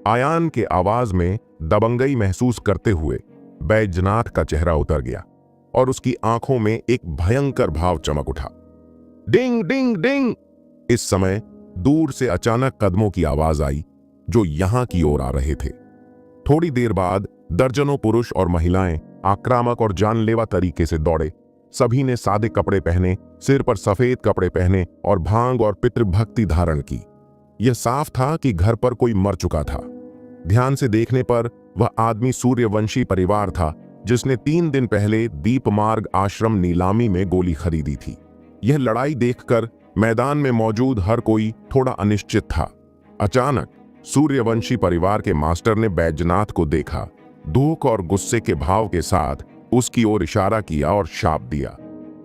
आयान के आवाज में दबंगई महसूस करते हुए बैजनाथ का चेहरा उतर गया और उसकी आंखों में एक भयंकर भाव चमक उठा। डिंग डिंग डिंग। इस समय दूर से अचानक कदमों की आवाज आई जो यहां की ओर आ रहे थे। थोड़ी देर बाद दर्जनों पुरुष और महिलाएं आक्रामक और जानलेवा तरीके से दौड़े। सभी ने सादे कपड़े पहने, सिर पर सफेद कपड़े पहने और भांग और पितृभक्ति धारण की। यह साफ था कि घर पर कोई मर चुका था। ध्यान से देखने पर वह आदमी सूर्यवंशी परिवार था जिसने 3 दिन पहले दीपमार्ग आश्रम नीलामी में गोली खरीदी थी। यह लड़ाई देखकर मैदान में मौजूद हर कोई थोड़ा अनिश्चित था। अचानक सूर्यवंशी परिवार के मास्टर ने बैजनाथ को देखा। दुख और गुस्से के भाव के साथ उसकी ओर इशारा किया और शाप दिया,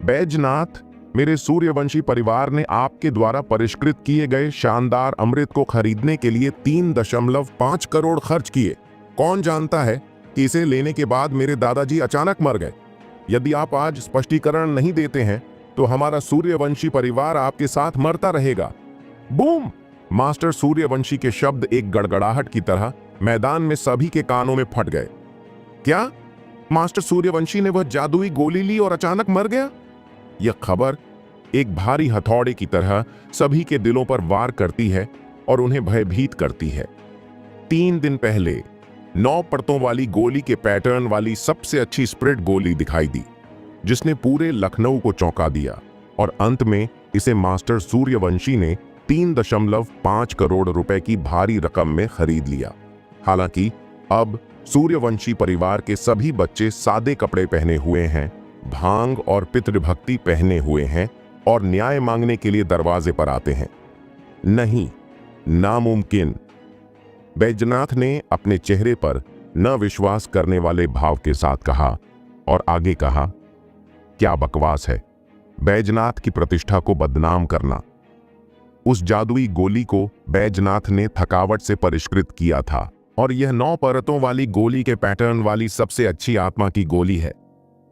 बैजनाथ, मेरे सूर्यवंशी परिवार ने आपके द्वारा परिष्कृत किए गए शानदार अमृत को खरीदने के लिए 3.5 करोड़ खर्च किए। कौन जानता है कि इसे लेने के बाद मेरे दादाजी अचानक मर गए। यदि आप आज स्पष्टीकरण नहीं देते हैं तो हमारा सूर्यवंशी परिवार आपके साथ मरता रहेगा। बूम! मास्टर सूर्यवंशी के शब्द एक गड़गड़ाहट की तरह मैदान में सभी के कानों में फट गए। क्या मास्टर सूर्यवंशी ने वह जादुई गोली ली और अचानक मर गया? यह खबर एक भारी हथौड़े की तरह सभी के दिलों पर वार करती है और उन्हें भयभीत करती है। 3 दिन पहले 9 परतों वाली गोली के पैटर्न वाली सबसे अच्छी स्प्रिट गोली दिखाई दी, जिसने पूरे लखनऊ को चौंका दिया और अंत में इसे मास्टर सूर्यवंशी ने 3.5 करोड़ रुपए की भारी रकम में खरीद लिया। हालांकि अब सूर्यवंशी परिवार के सभी बच्चे सादे कपड़े पहने हुए हैं, भांग और पितृभक्ति पहने हुए हैं और न्याय मांगने के लिए दरवाजे पर आते हैं। नहीं, नामुमकिन। बैजनाथ ने अपने चेहरे पर न विश्वास करने वाले भाव के साथ कहा और आगे कहा, क्या बकवास है बैजनाथ की प्रतिष्ठा को बदनाम करना। उस जादुई गोली को बैजनाथ ने थकावट से परिष्कृत किया था और यह 9 परतों वाली गोली के पैटर्न वाली सबसे अच्छी आत्मा की गोली है।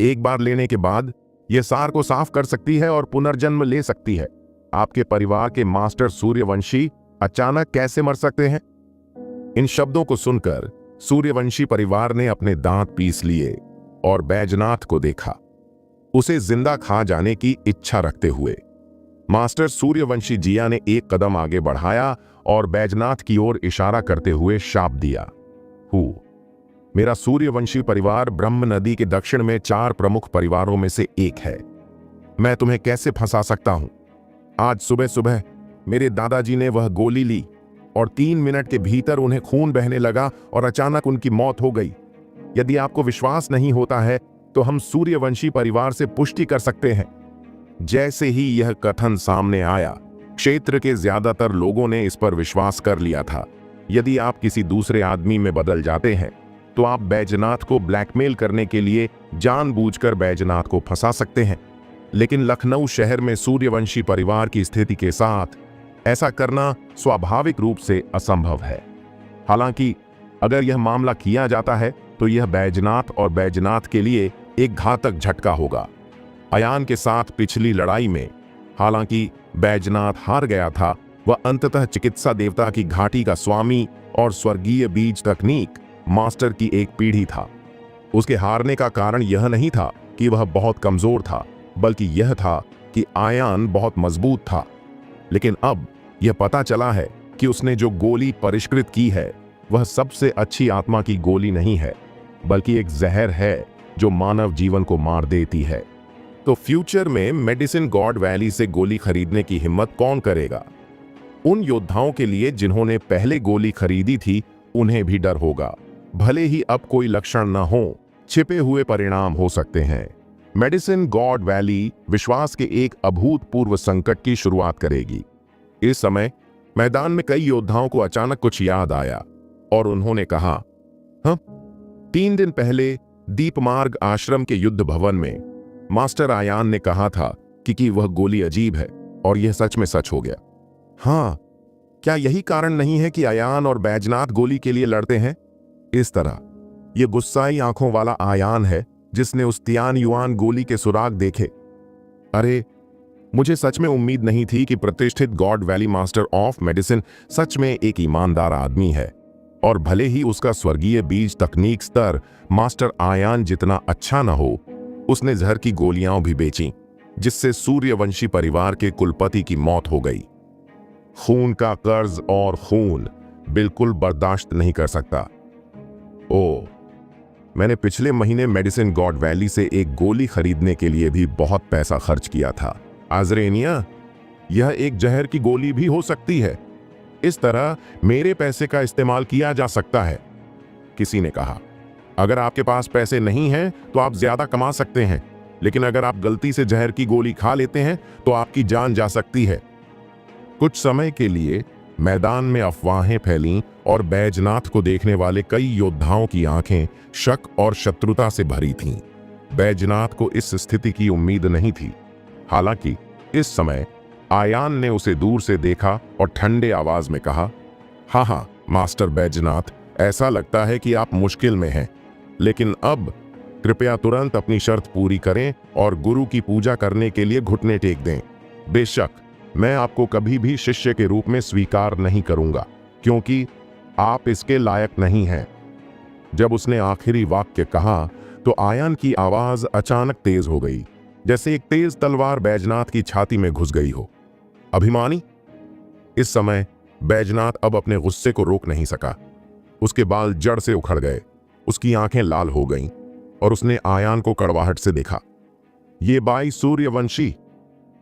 एक बार लेने के बाद यह सार को साफ कर सकती है और पुनर्जन्म ले सकती है। आपके परिवार के मास्टर सूर्यवंशी अचानक कैसे मर सकते हैं? इन शब्दों को सुनकर सूर्यवंशी परिवार ने अपने दांत पीस लिए और बैजनाथ को देखा, उसे जिंदा खा जाने की इच्छा रखते हुए। मास्टर सूर्यवंशी जिया ने एक कदम आगे बढ़ाया और बैजनाथ की ओर इशारा करते हुए शाप दिया, मेरा सूर्यवंशी परिवार ब्रह्म नदी के दक्षिण में 4 प्रमुख परिवारों में से एक है। मैं तुम्हें कैसे फंसा सकता हूं? आज सुबह सुबह मेरे दादाजी ने वह गोली ली और 3 मिनट के भीतर उन्हें खून बहने लगा और अचानक उनकी मौत हो गई। यदि आपको विश्वास नहीं होता है तो हम सूर्यवंशी परिवार से पुष्टि कर सकते हैं। जैसे ही यह कथन सामने आया, क्षेत्र के ज्यादातर लोगों ने इस पर विश्वास कर लिया था। यदि आप किसी दूसरे आदमी में बदल जाते हैं तो आप बैजनाथ को ब्लैकमेल करने के लिए जानबूझकर बैजनाथ को फंसा सकते हैं, लेकिन लखनऊ शहर में सूर्यवंशी परिवार की स्थिति के साथ ऐसा करना स्वाभाविक रूप से असंभव है। हालांकि अगर यह मामला किया जाता है तो यह बैजनाथ और बैजनाथ के लिए एक घातक झटका होगा। अयान के साथ पिछली लड़ाई में हालांकि बैजनाथ हार गया था, वह अंततः चिकित्सा देवता की घाटी का स्वामी और स्वर्गीय बीज तकनीक मास्टर की एक पीढ़ी था। उसके हारने का कारण यह नहीं था कि वह बहुत कमजोर था, बल्कि यह था कि आयान बहुत मजबूत था। लेकिन अब यह पता चला है कि उसने जो गोली परिष्कृत की है वह सबसे अच्छी आत्मा की गोली नहीं है, बल्कि एक जहर है जो मानव जीवन को मार देती है। तो फ्यूचर में मेडिसिन गॉड वैली से गोली खरीदने की हिम्मत कौन करेगा? उन योद्धाओं के लिए जिन्होंने पहले गोली खरीदी थी, उन्हें भी डर होगा। भले ही अब कोई लक्षण न हो, छिपे हुए परिणाम हो सकते हैं। मेडिसिन गॉड वैली विश्वास के एक अभूतपूर्व संकट की शुरुआत करेगी। इस समय मैदान में कई योद्धाओं को अचानक कुछ याद आया और उन्होंने कहा, हाँ, 3 दिन पहले दीपमार्ग आश्रम के युद्ध भवन में मास्टर आयान ने कहा था कि वह गोली अजीब है, और यह सच में सच हो गया। हाँ, क्या यही कारण नहीं है कि आयान और बैजनाथ गोली के लिए लड़ते हैं? इस तरह यह गुस्साई आंखों वाला आयान है जिसने उस तियान युआन गोली के सुराग देखे। अरे, मुझे सच में उम्मीद नहीं थी कि प्रतिष्ठित God Valley master of medicine सच में एक ईमानदार आदमी है, और भले ही उसका स्वर्गीय बीज तकनीक स्तर मास्टर आयान जितना अच्छा न हो, उसने जहर की गोलियां भी बेची, जिससे सूर्यवंशी परिवार के कुलपति की मौत हो गई। खून का कर्ज और खून बिल्कुल बर्दाश्त नहीं कर सकता। मैंने पिछले महीने मेडिसिन गॉड वैली से एक गोली खरीदने के लिए भी बहुत पैसा खर्च किया था। आजरेनिया, यह एक जहर की गोली भी हो सकती है। इस तरह मेरे पैसे का इस्तेमाल किया जा सकता है। किसी ने कहा, अगर आपके पास पैसे नहीं हैं तो आप ज्यादा कमा सकते हैं, लेकिन अगर आप गलती से जहर की गोली खा लेते हैं तो आपकी जान जा सकती है। कुछ समय के लिए मैदान में अफवाहें फैलीं और बैजनाथ को देखने वाले कई योद्धाओं की आंखें शक और शत्रुता से भरी थीं। बैजनाथ को इस स्थिति की उम्मीद नहीं थी। हालांकि इस समय आयान ने उसे दूर से देखा और ठंडे आवाज में कहा, हाँ, मास्टर बैजनाथ, ऐसा लगता है कि आप मुश्किल में हैं, लेकिन अब कृपया तुरंत अपनी शर्त पूरी करें और गुरु की पूजा करने के लिए घुटने टेक दें। बेशक मैं आपको कभी भी शिष्य के रूप में स्वीकार नहीं करूंगा, क्योंकि आप इसके लायक नहीं हैं। जब उसने आखिरी वाक्य कहा तो आयान की आवाज अचानक तेज हो गई, जैसे एक तेज तलवार बैजनाथ की छाती में घुस गई हो। अभिमानी! इस समय बैजनाथ अब अपने गुस्से को रोक नहीं सका। उसके बाल जड़ से उखड़ गए, उसकी आंखें लाल हो गईं और उसने आयान को कड़वाहट से देखा। ये बाई सूर्यवंशी,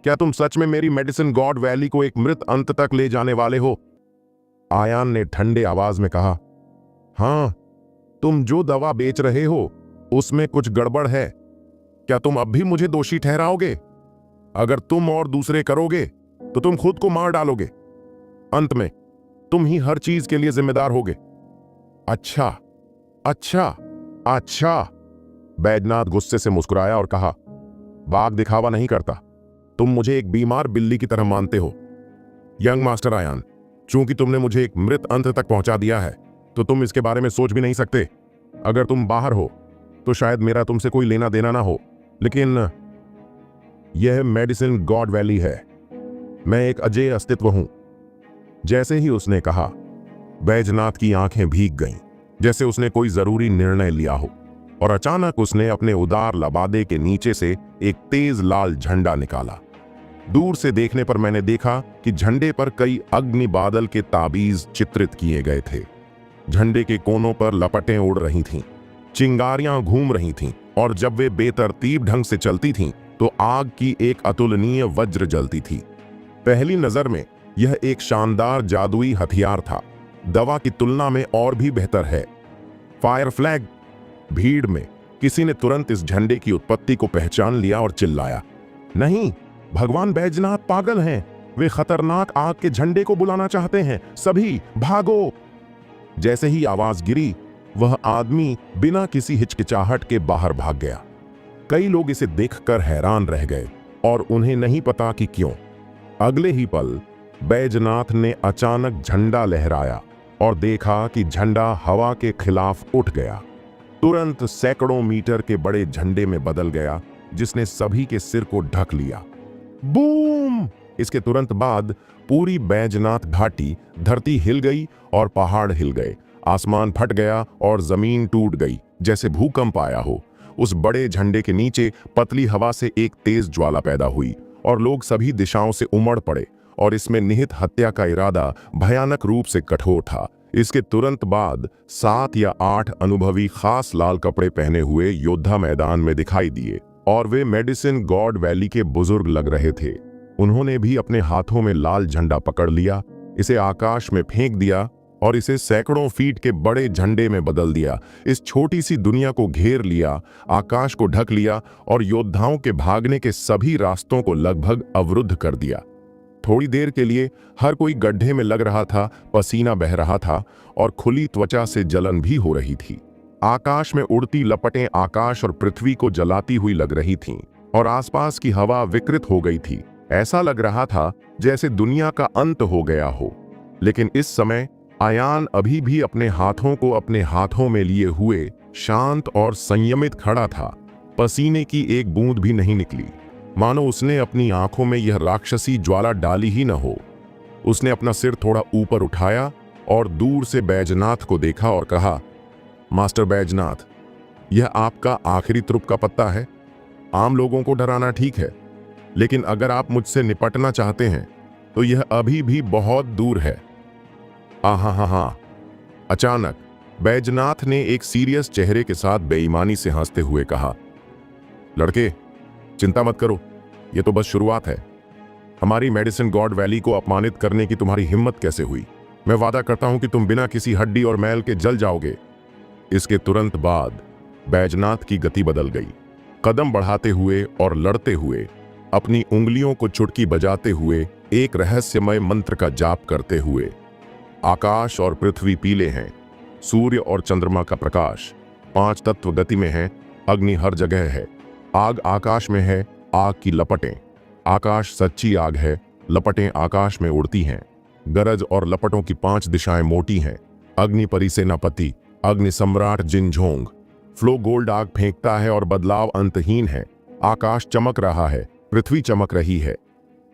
क्या तुम सच में मेरी मेडिसिन गॉड वैली को एक मृत अंत तक ले जाने वाले हो? आयान ने ठंडे आवाज में कहा, हाँ, तुम जो दवा बेच रहे हो उसमें कुछ गड़बड़ है। क्या तुम अब भी मुझे दोषी ठहराओगे? अगर तुम और दूसरे करोगे तो तुम खुद को मार डालोगे। अंत में तुम ही हर चीज के लिए जिम्मेदार होगे। अच्छा, अच्छा, अच्छा। बैजनाथ गुस्से से मुस्कुराया और कहा, बाग दिखावा नहीं करता। तुम मुझे एक बीमार बिल्ली की तरह मानते हो। यंग मास्टर आयान, चूंकि तुमने मुझे एक मृत अंत तक पहुंचा दिया है तो तुम इसके बारे में सोच भी नहीं सकते। अगर तुम बाहर हो तो शायद मेरा तुमसे कोई लेना देना ना हो, लेकिन यह मेडिसिन गॉड वैली है। मैं एक अजय अस्तित्व हूं। जैसे ही उसने कहा, बैजनाथ की आंखें भीग गईं, जैसे उसने कोई जरूरी निर्णय लिया हो, और अचानक उसने अपने उदार लबादे के नीचे से एक तेज लाल झंडा निकाला। दूर से देखने पर मैंने देखा कि झंडे पर कई अग्नि बादल के ताबीज चित्रित किए गए थे। झंडे के कोनों पर लपटें उड़ रही थीं, चिंगारियां घूम रही थीं, और जब वे बेतरतीब ढंग से चलती थीं तो आग की एक अतुलनीय वज्र जलती थी। पहली नजर में यह एक शानदार जादुई हथियार था, दवा की तुलना में और भी बेहतर है। Fire flag. भीड़ में किसी ने तुरंत इस झंडे की उत्पत्ति को पहचान लिया और चिल्लाया, नहीं, भगवान बैजनाथ पागल हैं। वे खतरनाक आग के झंडे को बुलाना चाहते हैं। सभी भागो। जैसे ही आवाज गिरी, वह आदमी बिना किसी हिचकिचाहट के बाहर भाग गया। कई लोग इसे देखकर हैरान रह गए और उन्हें नहीं पता कि क्यों। अगले ही पल बैजनाथ ने अचानक झंडा लहराया और देखा कि झंडा हवा के खिलाफ उठ गया। तुरंत सैकड़ों मीटर के बड़े झंडे में बदल गया, जिसने सभी के सिर को ढक लिया। बूम! इसके तुरंत बाद पूरी बैजनाथ घाटी, धरती हिल गई और पहाड़ हिल गए। आसमान फट गया और जमीन टूट गई, जैसे भूकंप आया हो। उस बड़े झंडे के नीचे पतली हवा से एक तेज ज्वाला पैदा हुई और लोग सभी दिशाओं से उमड़ पड़े, और इसमें निहित हत्या का इरादा भयानक रूप से कठोर था। इसके तुरंत बाद 7 या 8 अनुभवी खास लाल कपड़े पहने हुए योद्धा मैदान में दिखाई दिए, और वे मेडिसिन गॉड वैली के बुजुर्ग लग रहे थे। उन्होंने भी अपने हाथों में लाल झंडा पकड़ लिया, इसे आकाश में फेंक दिया और इसे सैकड़ों फीट के बड़े झंडे में बदल दिया। इस छोटी सी दुनिया को घेर लिया, आकाश को ढक लिया और योद्धाओं के भागने के सभी रास्तों को लगभग अवरुद्ध कर दिया। थोड़ी देर के लिए हर कोई गड्ढे में लग रहा था, पसीना बह रहा था और खुली त्वचा से जलन भी हो रही थी। आकाश में उड़ती लपटें आकाश और पृथ्वी को जलाती हुई लग रही थीं, और आसपास की हवा विकृत हो गई थी। ऐसा लग रहा था जैसे दुनिया का अंत हो गया हो। लेकिन इस समय आयान अभी भी अपने हाथों को अपने हाथों में लिए हुए शांत और संयमित खड़ा था। पसीने की एक बूंद भी नहीं निकली, मानो उसने अपनी आंखों में यह राक्षसी ज्वाला डाली ही न हो। उसने अपना सिर थोड़ा ऊपर उठाया और दूर से बैजनाथ को देखा और कहा, मास्टर बैजनाथ, यह आपका आखिरी तुरुप का पत्ता है। आम लोगों को डराना ठीक है, लेकिन अगर आप मुझसे निपटना चाहते हैं तो यह अभी भी बहुत दूर है। आहा। अचानक बैजनाथ ने एक सीरियस चेहरे के साथ बेईमानी से हंसते हुए कहा, लड़के, चिंता मत करो, यह तो बस शुरुआत है। हमारी मेडिसिन गॉड वैली को अपमानित करने की तुम्हारी हिम्मत कैसे हुई? मैं वादा करता हूं कि तुम बिना किसी हड्डी और मैल के जल जाओगे। इसके तुरंत बाद बैजनाथ की गति बदल गई। कदम बढ़ाते हुए और लड़ते हुए, अपनी उंगलियों को चुटकी बजाते हुए, एक रहस्यमय मंत्र का जाप करते हुए। आकाश और पृथ्वी पीले हैं, सूर्य और चंद्रमा का प्रकाश 5 तत्व गति में हैं, अग्नि हर जगह है। आग आकाश में है, आग की लपटें। आकाश सच्ची आग है, लपटें आकाश में उड़ती हैं। गरज और लपटों की 5 दिशाएं मोटी हैं। अग्नि परिसेनापति, अग्नि सम्राट जिनझोंग। फ्लो गोल्ड आग फेंकता है और बदलाव अंतहीन है। आकाश चमक रहा है, पृथ्वी चमक रही है।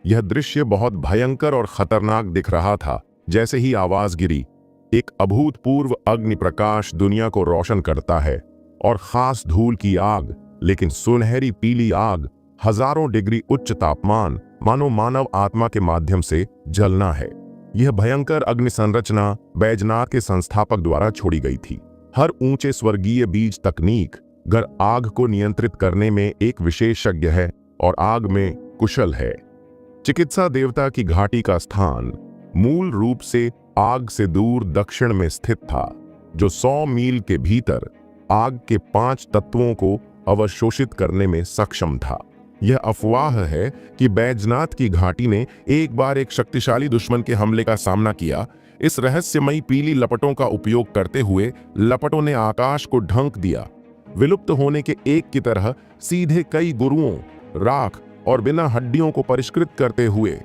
यह दृश्य बहुत भयंकर और खतरनाक दिख रहा था। जैसे ही आवाज गिरी, एक अभूतपूर्व अग्नि प्रकाश दुनिया को रोशन करता है, और खास धूल की आग, लेकिन सुनहरी पीली आग, हजारों डिग्री उच्च तापमान, मानो मानव आत्मा के माध्यम से जलना है। यह भयंकर अग्नि संरचना बैजनाथ के संस्थापक द्वारा छोड़ी गई थी। हर ऊंचे स्वर्गीय बीज तकनीक घर आग को नियंत्रित करने में एक विशेषज्ञ है और आग में कुशल है। चिकित्सा देवता की घाटी का स्थान मूल रूप से आग से दूर दक्षिण में स्थित था। जो 100 मील के भीतर आग के 5 तत्वों को अवशोषित करने में सक्षम था। यह अफवाह है कि बैजनाथ की घाटी ने एक बार एक शक्तिशाली दुश्मन के हमले का सामना किया। इस रहस्यमयी पीली लपटों का उपयोग करते हुए लपटों ने आकाश को ढंक दिया, विलुप्त होने के एक की तरह सीधे कई गुरुओं, राख और बिना हड्डियों को परिष्कृत करते हुए।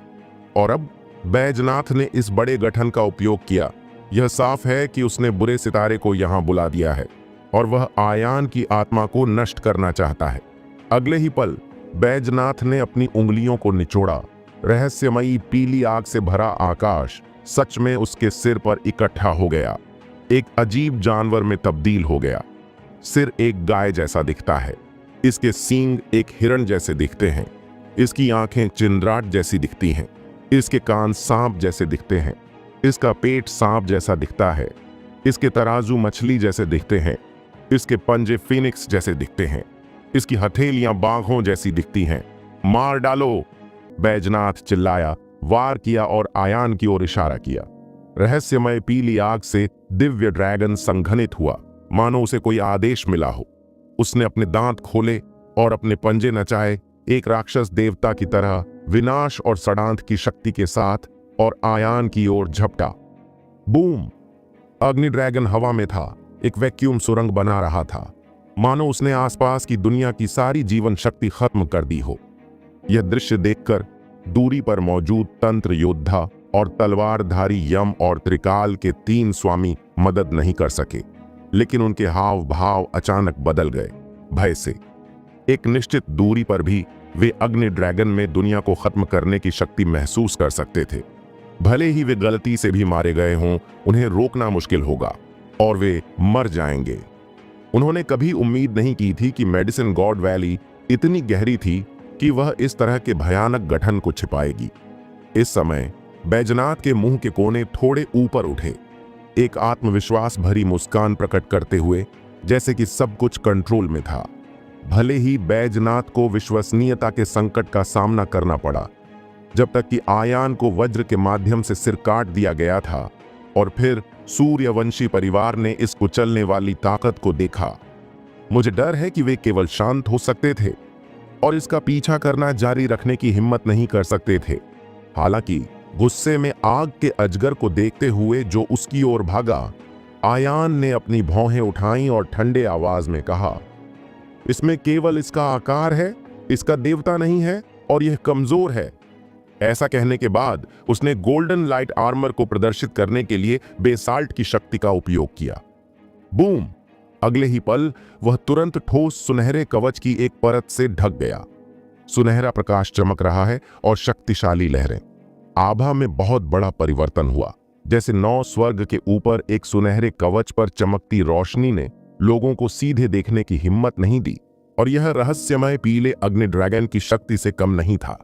और अब बैजनाथ ने इस बड़े गठन का उपयोग किया। यह साफ है कि उसने बुरे सितारे को यहां बुला दिया है और वह आयान की आत्मा को नष्ट करना चाहता है। अगले ही पल बैजनाथ ने अपनी उंगलियों को निचोड़ा। रहस्यमयी पीली आग से भरा आकाश सच में उसके सिर पर इकट्ठा हो गया, एक अजीब जानवर में तब्दील हो गया। सिर एक गाय जैसा दिखता है, इसके सींग एक हिरण जैसे दिखते हैं, इसकी आंखें चिंद्राट जैसी दिखती हैं, इसके कान सांप जैसे दिखते हैं, इसका पेट सांप जैसा दिखता है, इसके तराजू मछली जैसे दिखते हैं, इसके पंजे फिनिक्स जैसे दिखते हैं, इसकी हथेलियां बाघों जैसी दिखती हैं। मार डालो! बैजनाथ चिल्लाया, वार किया और आयान की ओर इशारा किया। रहस्यमय पीली आग से दिव्य ड्रैगन संघनित हुआ, मानो उसे कोई आदेश मिला हो। उसने अपने दांत खोले और अपने पंजे नचाए, एक राक्षस देवता की तरह विनाश और षडांत की शक्ति के साथ, और आयान की ओर झपटा। बूम! अग्नि ड्रैगन हवा में था, एक वैक्यूम सुरंग बना रहा था, मानो उसने आसपास की दुनिया की सारी जीवन शक्ति खत्म कर दी हो। यह दृश्य देखकर दूरी पर मौजूद तंत्र योद्धा और तलवारधारी यम और त्रिकाल के 3 स्वामी मदद नहीं कर सके, लेकिन उनके हाव भाव अचानक बदल गए भय से। एक निश्चित दूरी पर भी वे अग्नि ड्रैगन में दुनिया को खत्म करने की शक्ति महसूस कर सकते थे। भले ही वे गलती से भी मारे गए हों, उन्हें रोकना मुश्किल होगा और वे मर जाएंगे। उन्होंने कभी उम्मीद नहीं की थी कि मेडिसिन गॉड वैली इतनी गहरी थी कि वह इस तरह के भयानक गठन को छिपाएगी। इस समय बैजनाथ के मुंह के कोने थोड़े ऊपर उठे, एक आत्मविश्वास भरी मुस्कान प्रकट करते हुए, जैसे कि सब कुछ कंट्रोल में था। भले ही बैजनाथ को विश्वसनीयता के संकट का सामना करना पड़ा, जब तक कि आयान को वज्र के माध्यम से सिर काट दिया गया था और फिर सूर्यवंशी परिवार ने इस कुचलने वाली ताकत को देखा। मुझे डर है कि वे केवल शांत हो सकते थे और इसका पीछा करना जारी रखने की हिम्मत नहीं कर सकते थे। हालांकि गुस्से में आग के अजगर को देखते हुए जो उसकी ओर भागा, आयान ने अपनी भौहें उठाईं और ठंडे आवाज में कहा, इसमें केवल इसका आकार है, इसका देवता नहीं है और यह कमजोर है। ऐसा कहने के बाद उसने गोल्डन लाइट आर्मर को प्रदर्शित करने के लिए बेसाल्ट की शक्ति का उपयोग किया। बूम! अगले ही पल वह तुरंत ठोस सुनहरे कवच की एक परत से ढक गया। सुनहरा प्रकाश चमक रहा है और शक्तिशाली लहरें। आभा में बहुत बड़ा परिवर्तन हुआ, जैसे 9 स्वर्ग के ऊपर एक सुनहरे कवच पर चमकती रोशनी ने लोगों को सीधे देखने की हिम्मत नहीं दी, और यह रहस्यमय पीले अग्नि ड्रैगन की शक्ति से कम नहीं था।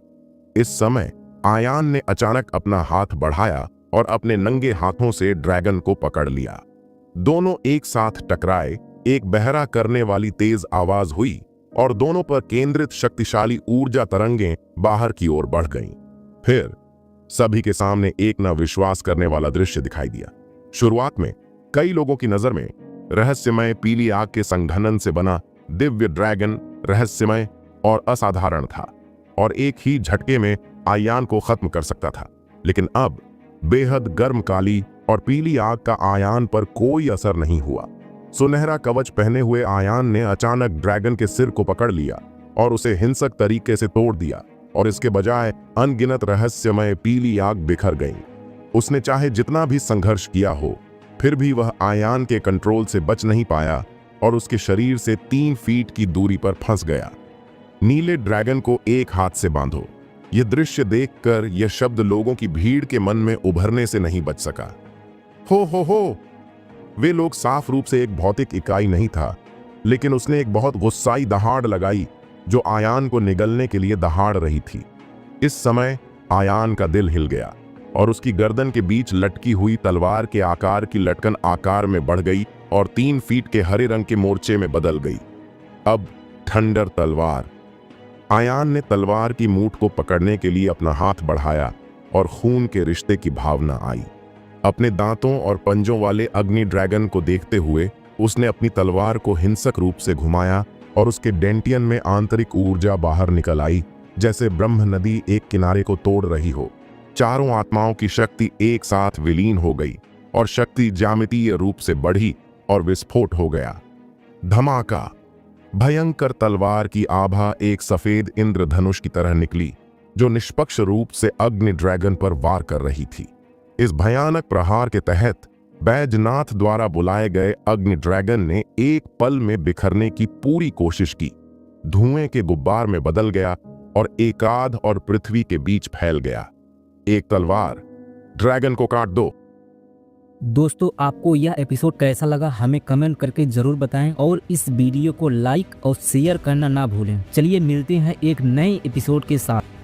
इस समय आयान ने अचानक अपना हाथ बढ़ाया और अपने नंगे हाथों से ड्रैगन को पकड़ लिया। दोनों एक साथ टकराए, एक बहरा करने वाली तेज आवाज हुई और दोनों पर केंद्रित शक्तिशाली ऊर्जा तरंगें बाहर की ओर बढ़ गईं। फिर सभी के सामने एक न विश्वास करने वाला दृश्य दिखाई दिया। शुरुआत में कई लोगों की नजर में रहस्यमय पीली आग के संघनन से बना दिव्य ड्रैगन रहस्यमय और असाधारण था और एक ही झटके में आयान को खत्म कर सकता था। लेकिन अब बेहद गर्म काली और पीली आग का आयान पर कोई असर नहीं हुआ। सुनहरा कवच पहने हुए आयान ने अचानक ड्रैगन के सिर को पकड़ लिया और उसे हिंसक तरीके से तोड़ दिया, और इसके बजाय अनगिनत रहस्यमय पीली आग बिखर गई। उसने चाहे जितना भी संघर्ष किया हो, फिर भी वह आयान के कंट्रोल से बच नहीं पाया और उसके शरीर से 3 फीट की दूरी पर फंस गया। नीले ड्रैगन को एक हाथ से बांधो। यह दृश्य देखकर यह शब्द लोगों की भीड़ के मन में उभरने से नहीं बच सका। हो! वे लोग साफ रूप से एक भौतिक इकाई नहीं था, लेकिन उसने एक बहुत गुस्साई दहाड़ लगाई जो आयान को निगलने के लिए दहाड़ रही थी। इस समय आयान का दिल हिल गया और उसकी गर्दन के बीच लटकी हुई तलवार के आकार की लटकन आकार में बढ़ गई और 3 फीट के हरे रंग के मोर्चे में बदल गई। अब थंडर तलवार। आयान ने तलवार की मूठ को पकड़ने के लिए अपना हाथ बढ़ाया और खून के रिश्ते की भावना आई। अपने दांतों और पंजों वाले अग्नि ड्रैगन को देखते हुए उसने अपनी तलवार को हिंसक रूप से घुमाया और उसके डेंटियन में आंतरिक ऊर्जा बाहर निकल आई, जैसे ब्रह्म नदी एक किनारे को तोड़ रही हो। चारों आत्माओं की शक्ति एक साथ विलीन हो गई और शक्ति ज्यामितीय रूप से बढ़ी और विस्फोट हो गया। धमाका! भयंकर तलवार की आभा एक सफेद इंद्रधनुष की तरह निकली, जो निष्पक्ष रूप से अग्नि ड्रैगन पर वार कर रही थी। इस भयानक प्रहार के तहत बैजनाथ द्वारा बुलाए गए अग्नि ड्रैगन ने एक पल में बिखरने की पूरी कोशिश की, धुएं के गुब्बार में बदल गया और एकाध और पृथ्वी के बीच फैल गया। एक तलवार, ड्रैगन को काट दो। दोस्तों, आपको यह एपिसोड कैसा लगा हमें कमेंट करके जरूर बताएं और इस वीडियो को लाइक और शेयर करना ना भूलें। चलिए मिलते हैं एक नए एपिसोड के साथ।